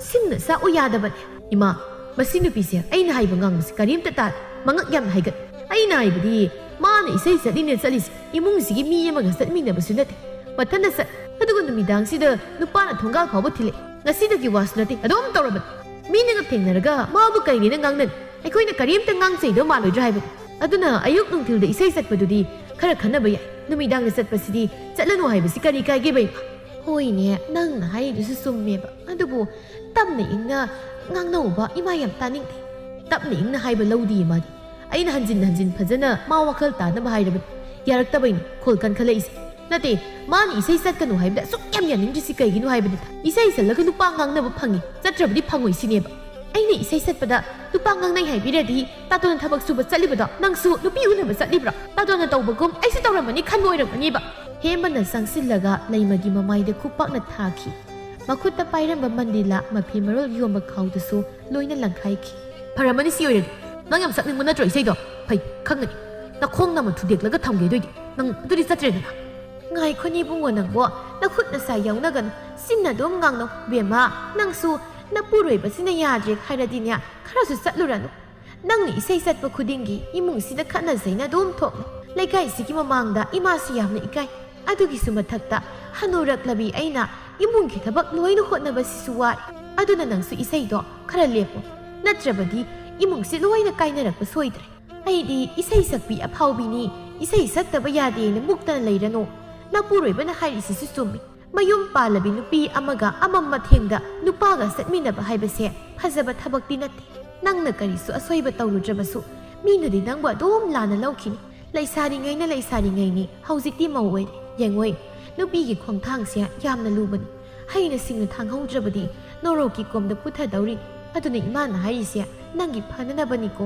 ꯁꯤꯡꯅ ꯆꯥꯛꯎ ꯌꯥꯗꯕꯅꯤ ꯏꯃꯥ ꯃꯁꯤ ꯅꯨꯄꯤꯁꯦ ꯑꯩꯅ ꯍꯥꯏꯕ ꯉꯥꯡꯕꯁꯤ ꯀꯔꯤꯝꯇ ꯇꯥꯗꯦ ꯃꯉꯛ ꯌꯥꯝꯅ ꯍꯥꯏꯒꯠ ꯑꯩꯅ ꯍꯥꯏꯕꯗꯤ ꯃꯥꯅ ꯏꯁꯩ ꯆꯠꯂꯤꯅꯦ ꯆꯠꯂꯤꯁꯦ ꯏꯃꯨꯡꯁꯤꯒꯤ ꯃꯤ ꯑꯃꯒ ꯆꯠꯃꯤꯟꯅꯕꯁꯨ ꯅꯠꯇꯦ ꯃꯊꯟꯇ ꯆꯠ ꯑꯗꯨꯒ ꯅꯨꯃꯤꯗꯥꯡꯁꯤꯗ ꯅꯨꯄꯥꯅ ꯊꯣꯡꯒꯥꯜ ꯐꯥꯎꯕ ꯊꯤꯜꯂꯛꯑꯦ ꯉꯁꯤꯗꯒꯤ ꯋꯥꯁꯨ ꯅꯠꯇꯦ ꯑꯗꯨꯝ ꯇꯧꯔꯕꯅꯤ ꯃꯤꯅꯒ ꯊꯦꯡꯅꯔꯒ ꯃꯥꯕꯨ ꯀꯩꯅꯦꯅ ꯉꯥꯡꯅꯅꯤ ꯑꯩꯈꯣꯏꯅ ꯀꯔꯤꯝꯇ ꯉꯥꯡꯆꯩꯗꯧ ꯃꯥꯜꯂꯣꯏꯗ꯭ꯔꯥ ꯍꯥꯏꯕꯅꯤ ꯑꯗꯨꯅ ꯑꯌꯨꯛ ꯅꯨꯡꯊꯤꯜꯗ ꯏꯁꯩ ꯆꯠꯄꯗꯨꯗꯤ ꯈꯔ ꯈꯟꯅꯕ ꯌꯥꯏ ꯅꯨꯃꯤꯗꯥꯡꯗ ꯆꯠꯄꯁꯤꯗꯤ ꯆꯠꯂꯅꯨ ꯍꯥꯏꯕꯁꯤ ꯀꯔꯤ ꯀꯥꯏꯒꯦꯕ ꯏꯃꯥ ꯍꯣꯏꯅꯦ ꯅꯪꯅ ꯍꯥꯏꯔꯤꯗꯨꯁꯨ ꯆꯨꯝꯃꯦꯕ ꯑꯗꯨꯕꯨ ꯇꯞꯅ ꯏꯪꯅ ꯉꯥꯡꯅꯧꯕ ꯏꯃꯥ ꯌꯥꯝ ꯇꯥꯅꯤꯡꯗꯦ ꯇꯞꯅ ꯏꯪꯅ ꯍꯥꯏꯕ ꯂꯧꯗꯤꯌꯦ ꯃꯥꯗꯤ ꯑꯩꯅ ꯍꯟꯖꯤꯟ ꯐꯖꯅ ꯃꯥ ꯋꯥꯈꯜ ꯇꯥꯅꯕ ꯍꯥꯏꯔꯕꯅꯤ ꯌꯥꯔꯛꯇꯕꯩꯅꯤ ꯈꯣꯜ ꯀꯟꯈꯠꯂꯛꯏꯁꯦ ꯅꯠꯇꯦ ꯃꯥꯅ ꯏꯁꯩ ꯆꯠꯀꯅꯨ ꯍꯥꯏꯕꯗ ꯑꯁꯨꯛ ꯌꯥꯝ ꯌꯥꯅꯤꯡꯗ꯭ꯔꯤꯁꯤ ꯀꯩꯒꯤꯅꯣ ꯍꯥꯏꯕꯅꯤꯗ ꯏꯁꯩ ꯆꯠꯂꯒ ꯅꯨꯄꯥ ꯉꯥꯡꯅꯕ ꯐꯪꯉꯤ ꯆꯠꯇ꯭ꯔꯕꯗꯤ ꯐꯪꯉꯣꯏ ꯁꯤꯅꯦꯕ ꯑꯩꯅ ꯏꯁꯩ ꯆꯠꯄꯗ ꯅꯨꯄꯥ ꯉꯥꯡꯅꯩ ꯍꯥꯏꯕꯤꯔꯗꯤ ꯇꯥꯇꯣꯟꯅ ꯊꯕꯛ ꯁꯨꯕ ꯆꯠꯂꯤꯕꯗꯣ ꯅꯪꯁꯨ ꯅꯨꯄꯤ ꯎꯅꯕ ꯆꯠꯂꯤꯕ꯭ꯔꯣ ꯇꯥꯇꯣꯟꯅ ꯇꯧꯕꯒꯨꯝ ꯑꯩꯁꯨ ꯇꯧꯔꯝꯃꯅꯤ ꯈꯟꯕ ꯑꯣꯏꯔꯝꯒꯅꯤꯕ ꯍꯦꯃꯅ ꯆꯪꯁꯤꯜꯂꯒ ꯂꯩꯃꯒꯤ ꯃꯃꯥꯏꯗ ꯈꯨꯄꯥꯛꯅ ꯊꯥꯈꯤ ꯃꯈꯨꯠꯇ ꯄꯥꯏꯔꯝꯕ ꯃꯟꯗꯤꯂꯥ ꯃꯐꯤ ꯃꯔꯣꯜ ꯌꯣꯝꯕ ꯈꯥꯎꯗꯨꯁꯨ ꯂꯣꯏꯅ ꯂꯪꯈꯥꯏꯈꯤ ꯐꯔꯝꯃꯅꯤ ꯁꯤ ꯑꯣꯏꯔꯗꯤ ꯅꯪ ꯌꯥꯝ ꯆꯠꯅꯤꯡꯕ ꯅꯠꯇ꯭ꯔꯣ ꯏꯁꯩꯗꯣ ꯐꯩ ꯈꯪꯒꯅꯤ ꯅꯈꯣꯡ ꯅꯝꯃ ꯊꯨꯗꯦꯛꯂꯒ ꯊꯝꯒꯦ ꯑꯗꯨꯏꯗꯤ ꯅꯪ ꯑꯗꯨꯗꯤ ꯆꯠꯇ꯭ꯔꯦꯗꯅ ꯉꯥꯏꯈꯣꯅꯤ ꯏꯕꯨꯡꯉꯣ ꯅꯪꯕꯣ ꯅꯈꯨꯠ ꯅꯁꯥ ꯌꯥꯎꯅꯒꯅꯨ ꯆꯤꯟꯅ ꯑꯗꯨꯝ ꯉꯥꯡꯅꯧ ꯕꯦꯝꯃ ꯅꯪꯁꯨ ꯅꯄꯨꯔꯣꯏꯕꯁꯤꯅ ꯌꯥꯗ꯭ꯔꯦ ꯍꯥꯏꯔꯗꯤꯅꯦ ꯈꯔꯁꯨ ꯆꯠꯂꯨꯔꯅꯨ ꯅꯪꯅ ꯏꯁꯩ ꯆꯠꯄ ꯈꯨꯗꯤꯡꯒꯤ ꯏꯃꯨꯡꯁꯤꯗ ꯈꯠꯅ ꯆꯩꯅ ꯑꯗꯨം ꯊꯣꯛꯅꯤ ꯂꯩꯀꯥꯏꯁꯤꯒꯤ ꯃꯃꯥꯡꯗ ꯏꯃꯥꯁꯨ ꯌꯥꯝꯅ ꯏꯀꯥꯏ ꯑꯗꯨꯒꯤꯁꯨ ꯃꯊꯛꯇ ꯍꯅꯨꯔꯛꯂꯕꯤ ꯑꯩꯅ ꯏꯃꯨꯡꯒꯤ ꯊꯕꯛ ꯂꯣꯏꯅ ꯍꯣꯠꯅꯕꯁꯤꯁꯨ ꯋꯥꯔꯦ ꯑꯗꯨꯅ ꯅꯪꯁꯨ ꯏꯁꯩꯗꯣ ꯈꯔ ꯂꯦꯞꯄꯣ ꯅꯠꯇ꯭ꯔꯕꯗꯤ ꯏꯃꯨꯡꯁꯤ ꯂꯣꯏꯅ ꯀꯥꯏꯅꯔꯛꯄ ꯁꯣꯏꯗ꯭ꯔꯦ ꯑꯩꯗꯤ ꯏꯁꯩ ꯁꯛꯄꯤ ꯑꯐꯥꯎꯕꯤꯅꯤ ꯏꯁꯩ ꯁꯛꯇꯕ ꯌꯥꯗꯦꯅ ꯃꯨꯛꯇꯅ ꯂꯩꯔꯅꯨ ꯅꯄꯨꯔꯣꯏꯕꯅ ꯍꯥꯏꯔꯤꯁꯤꯁꯨ ꯆꯨꯝꯃꯤ ꯃꯌꯨꯝ ꯄꯥꯜꯂꯕꯤ ꯅꯨꯄꯤ ꯑꯃꯒ ꯑꯃꯝ ꯃꯊꯦꯡꯗ ꯅꯨꯄꯥꯒ ꯆꯠꯃꯤꯟꯅꯕ ꯍꯥꯏꯕꯁꯦ ꯐꯖꯕ ꯊꯕꯛꯇꯤ ꯅꯠꯇꯦ ꯅꯪꯅ ꯀꯔꯤꯁꯨ ꯑꯁꯣꯏꯕ ꯇꯧꯔꯨꯗ꯭ꯔꯕꯁꯨ ꯃꯤꯅꯗꯤ ꯅꯪꯕꯨ ꯑꯗꯨꯝ ꯂꯥꯟꯅ ꯂꯧꯈꯤꯅꯤ ꯂꯩꯁꯥꯔꯤꯉꯩꯅꯤ ꯍꯧꯖꯤꯛꯇꯤ ꯃꯧ ꯑꯣꯏꯔꯦ ꯌꯦꯡꯉꯣꯏ ꯅꯨꯄꯤꯒꯤ ꯈꯣꯡꯊꯥꯡꯁꯦ ꯌꯥꯝꯅ ꯂꯨꯕꯅꯤ ꯍꯩꯅ ꯁꯤꯡꯅ ꯊꯥꯡꯍꯧꯗ꯭ꯔꯕꯗꯤ ꯅꯣꯔꯣꯛꯀꯤ ꯀꯣꯝꯗ ꯄꯨꯊꯗꯧꯔꯤꯅꯤ ꯑꯗꯨꯅ ꯏꯃꯥꯅ ꯍꯥꯏꯔꯤꯁꯦ ꯅꯪꯒꯤ ꯐꯅꯅꯕꯅꯤꯀꯣ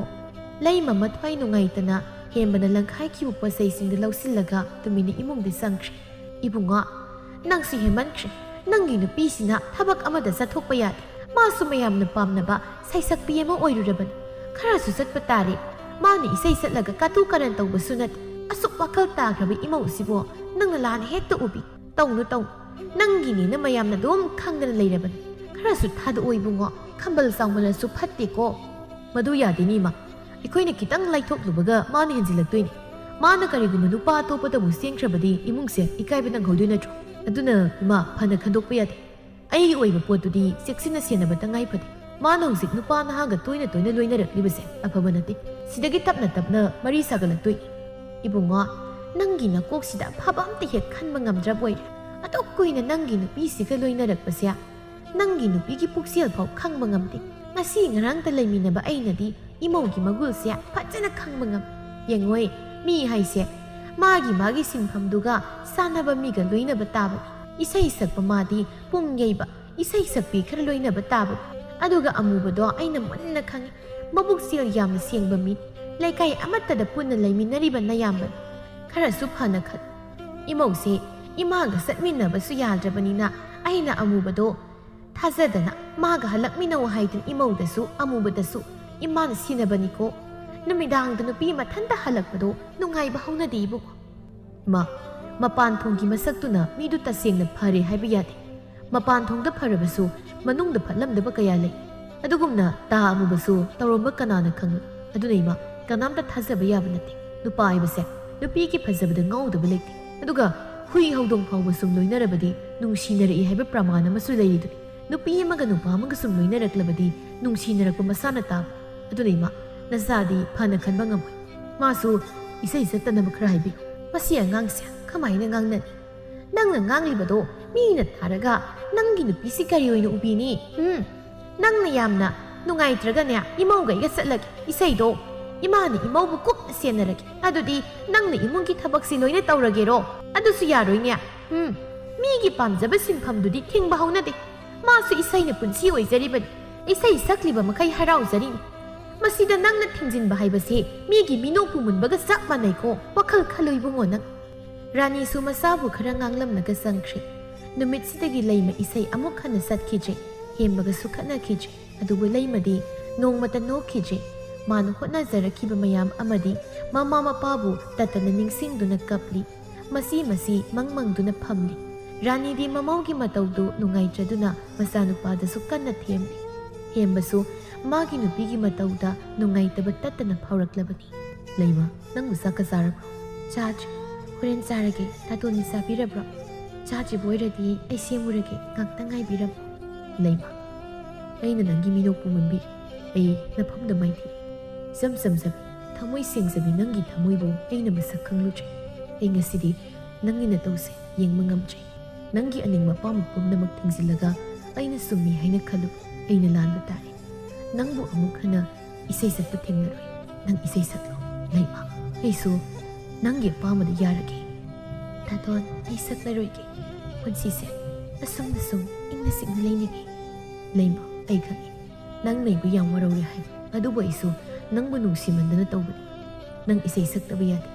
ꯂꯩꯃ ꯃꯊ꯭ꯋꯥꯏ ꯅꯨꯡꯉꯥꯏꯇꯅ ꯍꯦꯝꯕꯅ ꯂꯪꯈꯥꯏꯈꯤꯕ ꯄꯣꯠꯆꯩꯁꯤꯡꯗꯨ ꯂꯧꯁꯤꯜꯂꯒ ꯇꯨꯃꯤꯟꯅ ꯏꯃꯨꯡꯗ ꯆꯪꯈ꯭ꯔꯦ ꯏꯕꯨꯡꯉꯣ ꯅꯪꯁꯨ ꯍꯦꯟꯃꯟꯈ꯭ꯔꯦ ꯅꯪꯒꯤ ꯅꯨꯄꯤꯁꯤꯅ ꯊꯕꯛ ꯑꯃꯗ ꯆꯠꯊꯣꯛꯄ ꯌꯥꯗꯦ ꯃꯥꯁꯨ ꯃꯌꯥꯝꯅ ꯄꯥꯝꯅꯕ ꯁꯩꯁꯛꯄꯤ ꯑꯃ ꯑꯣꯏꯔꯨꯔꯕꯅꯤ ꯈꯔꯁꯨ ꯆꯠꯄ ꯇꯥꯔꯦ ꯃꯥꯅ ꯏꯁꯩ ꯆꯠꯂꯒ ꯀꯇꯨ ꯀꯔꯟ ꯇꯧꯕꯁꯨ ꯅꯠꯇꯦ ꯑꯁꯨꯛ ꯋꯥꯈꯜ ꯇꯥꯈ꯭ꯔꯕ ꯏꯃꯧꯁꯤꯕꯨ ꯅꯪꯅ ꯂꯥꯟꯅ ꯍꯦꯛꯇ ꯎꯕꯤ ꯇꯧꯅꯨ ꯅꯪꯒꯤꯅꯦꯅ ꯃꯌꯥꯝꯅ ꯑꯗꯨꯝ ꯈꯪꯗꯅ ꯂꯩꯔꯕꯅꯤ ꯈꯔꯁꯨ ꯊꯥꯗꯣꯛꯑꯣ ꯏꯕꯨꯡꯉꯣ ꯈꯝꯕꯜ ꯆꯥꯎꯃꯜꯂꯁꯨ ꯐꯠꯇꯦꯀꯣ ꯃꯗꯨ ꯌꯥꯗꯦꯅꯤ ꯏꯃꯥ ꯑꯩꯈꯣꯏꯅ ꯈꯤꯇꯪ ꯂꯥꯏꯊꯣꯛꯂꯨꯕꯒ ꯃꯥꯅ ꯍꯦꯟꯖꯤꯜꯂꯛꯇꯣꯏꯅꯤ ꯃꯥꯅ ꯀꯔꯤꯒꯨꯝꯕ ꯅꯨꯄꯥ ꯑꯇꯣꯞꯄꯗꯕꯨ ꯆꯦꯟꯈ꯭ꯔꯕꯗꯤ ꯏꯃꯨꯡꯁꯦ ꯏꯀꯥꯏꯕ ꯅꯪꯍꯧꯗꯣꯏ ꯅꯠꯇ꯭ꯔꯣ ꯑꯗꯨꯅ ꯏꯃꯥ ꯐꯅ ꯈꯟꯗꯣꯛꯄ ꯌꯥꯗꯦ ꯑꯩꯒꯤ ꯑꯣꯏꯕ ꯄꯣꯠꯇꯨꯗꯤ ꯆꯦꯛꯁꯤꯟꯅ ꯁꯦꯟꯅꯕ ꯇꯉꯥꯏ ꯐꯗꯦ ꯃꯥꯅ ꯍꯧꯖꯤꯛ ꯅꯨꯄꯥ ꯅꯍꯥꯒ ꯇꯣꯏꯅ ꯂꯣꯏꯅꯔꯛꯂꯤꯕꯁꯦ ꯑꯐꯕ ꯅꯠꯇꯦ ꯁꯤꯗꯒꯤ ꯇꯞꯅ ꯃꯔꯤ ꯁꯥꯒꯠꯂꯛꯇꯣꯏꯅꯤ ꯏꯕꯨꯡꯉꯣ ꯅꯪꯒꯤ ꯅꯀꯣꯛꯁꯤꯗ ꯑꯐꯕ ꯑꯝꯇ ꯍꯦꯛ ꯈꯟꯕ ꯉꯝꯗ꯭ꯔꯕ ꯑꯣꯏꯔꯦ ꯑꯗꯨꯛ ꯀꯨꯏꯅ ꯅꯪꯒꯤ ꯅꯨꯄꯤꯁꯤꯒ ꯂꯣꯏꯅꯔꯛꯄꯁꯦ ꯅꯪꯒꯤ ꯅꯨꯄꯤꯒꯤ ꯄꯨꯛꯆꯦꯜ ꯐꯥꯎ ꯈꯪꯕ ꯉꯝꯗꯦ ꯉꯁꯤ ꯉꯔꯥꯡꯇ ꯂꯩꯃꯤꯟꯅꯕ ꯑꯩꯅꯗꯤ ꯏꯃꯧꯒꯤ ꯃꯒꯨꯜꯁꯦ ꯐꯖꯅ ꯈꯪꯕ ꯉꯝꯃꯤ ꯌꯦꯡꯉꯣꯏ ꯃꯤ ꯍꯥꯏꯁꯦ ꯃꯥꯒꯤ ꯁꯤꯟꯐꯝꯗꯨꯒ ꯆꯥꯟꯅꯕ ꯃꯤꯒ ꯂꯣꯏꯅꯕ తాꯕꯅꯤ ꯏꯁꯩ ꯁꯛꯄ ꯃꯥꯗꯤ ꯄꯨꯡ ꯌꯩꯕ ꯏꯁꯩ ꯁꯛꯄꯤ ꯈꯔ ꯂꯣꯏꯅꯕ ꯇꯥꯕꯅꯤ ꯑꯗꯨꯒ ꯑꯃꯨꯕꯗꯣ ꯑꯩꯅ ꯃꯨꯟꯅ ꯈꯪꯉꯤ ꯃꯕꯨꯛꯆꯦꯜ ꯌꯥꯝꯅ ꯁꯦꯡꯕ ꯃꯤ ꯂꯩꯀꯥꯏ ꯑꯃꯠꯇꯗ ꯄꯨꯟꯅ ꯂꯩꯃꯤꯟꯅꯔꯤꯕ ꯅꯌꯥꯝꯕꯅꯤ ꯈꯔꯁꯨ ꯐꯅ ꯈꯜ ꯏꯃꯧꯁꯦ ꯏꯃꯥꯒ ꯆꯠꯃꯤꯟꯅꯕꯁꯨ ꯌꯥꯗ꯭ꯔꯕꯅꯤ나 ꯑꯩꯅ ꯑꯃꯨꯕꯗꯣ ꯊꯥꯖꯗꯅ ꯃꯥꯒ ꯍꯜꯂꯛꯃꯤꯟꯅꯧ ꯍꯥꯏꯗꯨꯅ ꯏꯃꯧꯗꯁꯨ ꯑꯃꯨꯕꯗꯁꯨ ꯏꯃꯥꯅ ꯁꯤꯟꯅꯕꯅꯤꯀꯣ ꯅꯨꯃꯤꯗꯥꯡꯗ ꯅꯨꯄꯤ ꯃꯊꯟꯇ ꯍꯜꯂꯛꯄꯗꯣ ꯅꯨꯡꯉꯥꯏꯕ ꯍꯧꯅꯗꯦ ꯏꯕꯨꯡꯉꯣ ꯏꯃꯥ ꯃꯄꯥꯟ ꯊꯣꯡꯒꯤ ꯃꯁꯛꯇꯨꯅ ꯃꯤꯗꯨ ꯇꯁꯦꯡꯅ ꯐꯔꯦ ꯍꯥꯏꯕ ꯌꯥꯗꯦ ꯃꯄꯥꯟ ꯊꯣꯡꯗ ꯐꯔꯕꯁꯨ ꯃꯅꯨꯡꯗ ꯐꯠꯂꯝꯗꯕ ꯀꯌా ꯂꯩ ꯑꯗꯨꯒꯨꯝꯅ ꯇꯥ ꯑꯃꯨꯕꯁꯨ ꯇꯧꯔꯝꯕ ꯀꯅꯥꯅ ꯈꯪꯏ ꯑꯗꯨꯅ ꯏꯃꯥ ꯀꯅꯥꯝꯇ ꯊꯥꯖꯕ ꯌꯥꯕ ꯅꯠꯇꯦ ꯅꯨꯄꯥ ꯍꯥꯏꯕꯁꯦ ꯅꯨꯄꯤꯒꯤ ꯐꯖꯕꯗ ꯉꯥꯎꯗꯕ ꯂꯩꯇꯦ ꯑꯗꯨꯒ ꯍꯨꯏ ꯍꯧꯗꯣꯡ ꯐꯥꯎꯕ ꯁꯨꯝ ꯂꯣꯏꯅꯔꯕꯗꯤ ꯅꯨꯡꯁꯤꯅꯔꯛꯏ ꯍꯥꯏꯕ ꯄ꯭ꯔꯃꯥꯟ ꯑꯃꯁꯨ ꯂꯩꯔꯤꯗꯨꯅꯤ ꯅꯨꯄꯤ ꯑꯃꯒ ꯅꯨꯄꯥ ꯑꯃꯒ ꯁꯨꯝ ꯂꯣꯏꯅꯔꯛꯂꯕꯗꯤ ꯅꯨꯡꯁꯤꯅꯔꯛꯄ ꯃꯁꯥꯅ ꯇꯥꯕ ꯑꯗꯨꯅ ꯏꯃꯥ ꯅꯆꯥꯗꯤ ꯐꯅ ꯈꯟꯕ ꯉꯝꯃꯣꯏ ꯃꯥꯁꯨ ꯏꯁꯩ ꯁꯛꯇꯅꯕ ꯈꯔ ꯍꯥꯏꯕꯤꯌꯨ ꯃꯁꯤ ꯑꯉꯥꯡꯁꯦ ꯀꯃꯥꯏꯅ ꯉꯥꯡꯅꯅꯤ ꯅꯪꯅ ꯉꯥꯡꯂꯤꯕꯗꯣ ꯃꯤꯅ ꯊꯥꯔꯒ ꯅꯪꯒꯤ ꯅꯨꯄꯤꯁꯤ ꯀꯔꯤ ꯑꯣꯏꯅ ꯎꯕꯤꯅꯤ ꯅꯪꯅ ꯌꯥꯝꯅ ꯅꯨꯡꯉꯥꯏꯇ꯭ꯔꯒꯅꯦ ꯏꯃꯧꯒꯩꯒ ꯆꯠꯂꯒꯦ ꯏꯁꯩꯗꯣ ꯏꯃꯥꯅ ꯏꯃꯧꯕꯨ ꯀꯨꯞꯅ ꯁꯦꯟꯅꯔꯒꯦ ꯑꯗꯨꯗꯤ ꯅꯪꯅ ꯏꯃꯨꯡꯒꯤ ꯊꯕꯛꯁꯤ ꯂꯣꯏꯅ ꯇꯧꯔꯒꯦꯔꯣ ꯑꯗꯨꯁꯨ ꯌꯥꯔꯣꯏꯅꯦ ꯃꯤꯒꯤ ꯄꯥꯝꯖꯕ ꯁꯤꯟꯐꯝꯗꯨꯗꯤ ꯊꯤꯡꯕ ꯍꯧꯅꯗꯦ ꯃꯥꯁꯨ ꯏꯁꯩꯅ ꯄꯨꯟꯁꯤ ꯑꯣꯏꯖꯔꯤꯕꯅꯤ ꯏꯁꯩ ꯁꯛꯂꯤꯕ ꯃꯈꯩ ꯍꯔꯥꯎꯖꯔꯤꯅꯤ ꯃꯁꯤꯗ ꯅꯪꯅ ꯊꯤꯡꯖꯤꯟꯕ ꯍꯥꯏꯕꯁꯤ ꯃꯤꯒꯤ ꯃꯤꯅꯣꯛꯄꯨ ꯃꯨꯟꯕꯒ ꯆꯞ ꯃꯥꯟꯅꯩꯀꯣ ꯋꯥꯈꯜ ꯈꯜꯂꯨ ꯏꯕꯨꯡꯉꯣ ꯅꯪ ꯔꯥꯅꯤꯁꯨ ꯃꯆꯥꯕꯨ ꯈꯔ ꯉꯥꯡꯂꯝꯂꯒ ꯆꯪꯈ꯭ꯔꯦ ꯅꯨꯃꯤꯠꯁꯤꯗꯒꯤ ꯂꯩꯃ ꯏꯁꯩ ꯑꯃꯨꯛ ꯍꯟꯅ ꯆꯠꯈꯤꯗ꯭ꯔꯦ ꯍꯦꯝꯕꯒꯁꯨ ꯈꯠꯅꯈꯤꯗ꯭ꯔꯦ ꯑꯗꯨꯕꯨ ꯂꯩꯃꯗꯤ ꯅꯣꯡꯃꯇ ꯅꯣꯛꯈꯤꯗ꯭ꯔꯦ ꯃꯥꯅ ꯍꯣꯠꯅꯖꯔꯛꯈꯤꯕ ꯃꯌꯥꯝ ꯑꯃꯗꯤ ꯃꯃꯥ ꯃꯄꯥꯕꯨ ꯇꯠꯇꯅ ꯅꯤꯡꯁꯤꯡꯗꯨꯅ ꯀꯞꯂꯤ ꯃꯁꯤ ꯃꯪꯗꯨꯅ ꯐꯝꯂꯤ ꯔꯥꯅꯤꯗꯤ ꯃꯃꯧꯒꯤ ꯃꯇꯧꯗꯨ ꯅꯨꯡꯉꯥꯏꯇ꯭ꯔꯗꯨꯅ ꯃꯆꯥꯅꯨꯄꯥꯗꯁꯨ ꯀꯟꯅ ꯊꯦꯝꯂꯤ ꯍꯦꯝꯕꯁꯨ ꯃꯥꯒꯤ ꯅꯨꯄꯤꯒꯤ ꯃꯇꯧꯗ ꯅꯨꯡꯉꯥꯏꯇꯕ ꯇꯠꯇꯅ ꯐꯥꯎꯔꯛꯂꯕꯅꯤ ꯂꯩꯃ ꯅꯪꯕꯨ ꯆꯥꯛꯀ ꯆꯥꯔꯕ꯭ꯔꯣ ꯆꯥꯗ꯭ꯔꯤ ꯍꯣꯔꯦꯟ ꯆꯥꯔꯒꯦ ꯇꯥꯇꯣꯟꯅꯤ ꯆꯥꯕꯤꯔꯕ꯭ꯔꯣ ꯆꯥꯗ꯭ꯔꯤꯕ ꯑꯣꯏꯔꯗꯤ ꯑꯩ ꯁꯦꯝꯃꯨꯔꯒꯦ ꯉꯥꯛꯇꯪ ꯉꯥꯏꯕꯤꯔꯝꯃꯣ ꯂꯩꯃ ꯑꯩꯅ ꯅꯪꯒꯤ ꯃꯤꯅꯣꯛꯄꯨ ꯃꯨꯟꯕꯤꯔꯤ ꯑꯩ ꯅꯐꯝꯗ ꯃꯥꯏꯊꯤ ꯏꯆꯝ ꯆꯝꯖꯕꯤ ꯊꯃꯣꯏ ꯁꯦꯡꯖꯕꯤ ꯅꯪꯒꯤ ꯊꯃꯣꯏꯕꯨ ꯑꯩꯅ ꯃꯁꯛ ꯈꯪꯂꯨꯗ꯭ꯔꯦ ꯑꯩ ꯉꯁꯤꯗꯤ ꯅꯪꯒꯤ ꯅꯇꯧꯁꯦ ꯌꯦꯡꯕ ꯉꯝꯗ꯭ꯔꯦ ꯅꯪꯒꯤ ꯑꯅꯤꯡꯕ ꯑꯄꯥꯝꯕ ꯄꯨꯝꯅꯃꯛ ꯊꯤꯡꯖꯤꯜꯂꯒ ꯑꯩꯅ ꯆꯨꯝꯃꯤ ꯍꯥꯏꯅ ꯈꯜꯂꯨ ꯑꯩꯅ ꯂꯥꯟꯕ ꯇꯥꯔꯦ ꯅꯪꯕꯨ ꯑꯃꯨꯛ ꯍꯟꯅ ꯏꯁꯩ ꯁꯛꯄ ꯊꯦꯡꯅꯔꯣꯏ ꯅꯪ ꯏꯁꯩ ꯁꯛꯂꯣ ꯂꯩꯃ ꯑꯩꯁꯨ ꯅꯪꯒꯤ ꯑꯄꯥꯝꯕꯗ ꯌꯥꯔꯒꯦ ꯇꯥꯇꯣꯟ ꯑꯩ ꯁꯛꯂꯔꯣꯏꯒꯦ ꯄꯨꯟꯁꯤꯁꯦ ꯑꯁꯨꯝꯅ ꯁꯨꯝ ꯏꯪꯅ ꯆꯤꯛꯅ ꯂꯩꯅꯤꯡꯉꯤ ꯂꯩꯃ ꯑꯩ ꯈꯪꯉꯤ ꯅꯪ ꯂꯩꯕ ꯌꯥꯝ ꯋꯥꯔꯧꯔꯦ ꯍꯥꯏꯕ ꯑꯗꯨꯕꯨ ꯑꯩꯁꯨ ꯅꯪꯕꯨ ꯅꯨꯡꯁꯤꯃꯟꯗꯅ ꯇꯧꯕꯅꯤ ꯅꯪ ꯏꯁꯩ ꯁꯛꯇꯕ ꯌꯥꯗꯦ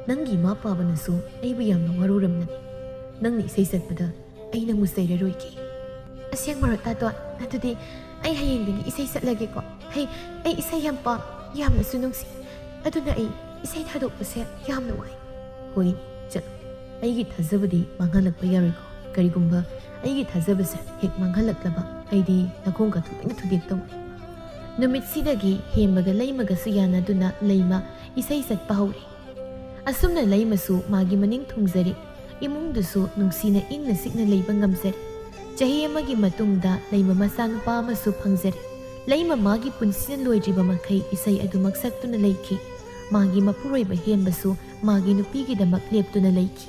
ꯅꯪꯒꯤ ꯏꯃꯥ ꯄꯥꯕꯅꯁꯨ ꯑꯩꯕꯨ ꯌꯥꯝꯅ ꯋꯥꯔꯧꯔꯝꯂꯅꯤ ꯅꯪꯅ ꯏꯁꯩ ꯁꯛꯄꯗ ꯑꯩ ꯅꯪꯕꯨ ꯆꯩꯔꯔꯣꯏꯒꯦ ꯑꯁꯦꯡꯕꯔꯣ ꯇꯥꯇꯣꯟ ꯑꯗꯨꯗꯤ ꯑꯩ ꯍꯌꯦꯡꯗꯒꯤ ꯏꯁꯩ ꯁꯛꯂꯒꯦꯀꯣ ꯑꯩ ꯏꯁꯩ ꯌꯥꯝ ꯄꯥꯝ ꯌꯥꯝꯅꯁꯨ ꯅꯨꯡꯁꯤ ꯑꯗꯨꯅ ꯑꯩ ꯏꯁꯩ ꯊꯥꯗꯣꯛꯄꯁꯦ ꯌꯥꯝꯅ ꯋꯥꯏ ꯍꯣꯏ ꯆꯠꯂꯣ ꯑꯩꯒꯤ ꯊꯥꯖꯕꯗꯤ ꯃꯥꯡꯍꯜꯂꯛꯄ ꯌꯥꯔꯣꯏꯀꯣ ꯀꯔꯤꯒꯨꯝꯕ ꯑꯩꯒꯤ ꯊꯥꯖꯕꯁꯦ ꯍꯦꯛ ꯃꯥꯡꯍꯜꯂꯛꯂꯕ ꯑꯩꯗꯤ ꯅꯈꯣꯡꯒ ꯂꯣꯏꯅ ꯊꯨꯗꯦꯛꯇꯧꯅꯤ ꯅꯨꯃꯤꯠꯁꯤꯗꯒꯤ ꯍꯦꯝꯕꯒ ꯂꯩꯃꯒꯁꯨ ꯌꯥꯅꯗꯨꯅ ꯂꯩꯃ ꯏꯁꯩ ꯆꯠꯄ ꯍꯧꯔꯦ ꯑꯁꯨꯝꯅ ꯂꯩꯃꯁꯨ ꯃꯥꯒꯤ ꯃꯅꯤꯡ ꯊꯨꯡꯖꯔꯤ ꯏꯃꯨꯡꯗꯨꯁꯨ ꯅꯨꯡꯁꯤꯅ ꯏꯪꯅ ꯆꯤꯛꯅ ꯂꯩꯕ ꯉꯝꯖꯔꯦ ꯆꯍꯤ ꯑꯃꯒꯤ ꯃꯇꯨꯡꯗ ꯂꯩꯃ ꯃꯆꯥꯅꯨꯄꯥ ꯑꯃꯁꯨ ꯐꯪꯖꯔꯦ ꯂꯩꯃ ꯃꯥꯒꯤ ꯄꯨꯟꯁꯤꯅ ꯂꯣꯏꯗ꯭ꯔꯤꯕ ꯃꯈꯩ ꯏꯁꯩ ꯑꯗꯨꯃꯛ ꯁꯛꯇꯨꯅ ꯂꯩꯈꯤ ꯃꯥꯒꯤ ꯃꯄꯨꯔꯣꯏꯕ ꯍꯦꯝꯕꯁꯨ ꯃꯥꯒꯤ ꯅꯨꯄꯤꯒꯤꯗꯃꯛ ꯂꯦꯞꯇꯨꯅ ꯂꯩꯈꯤ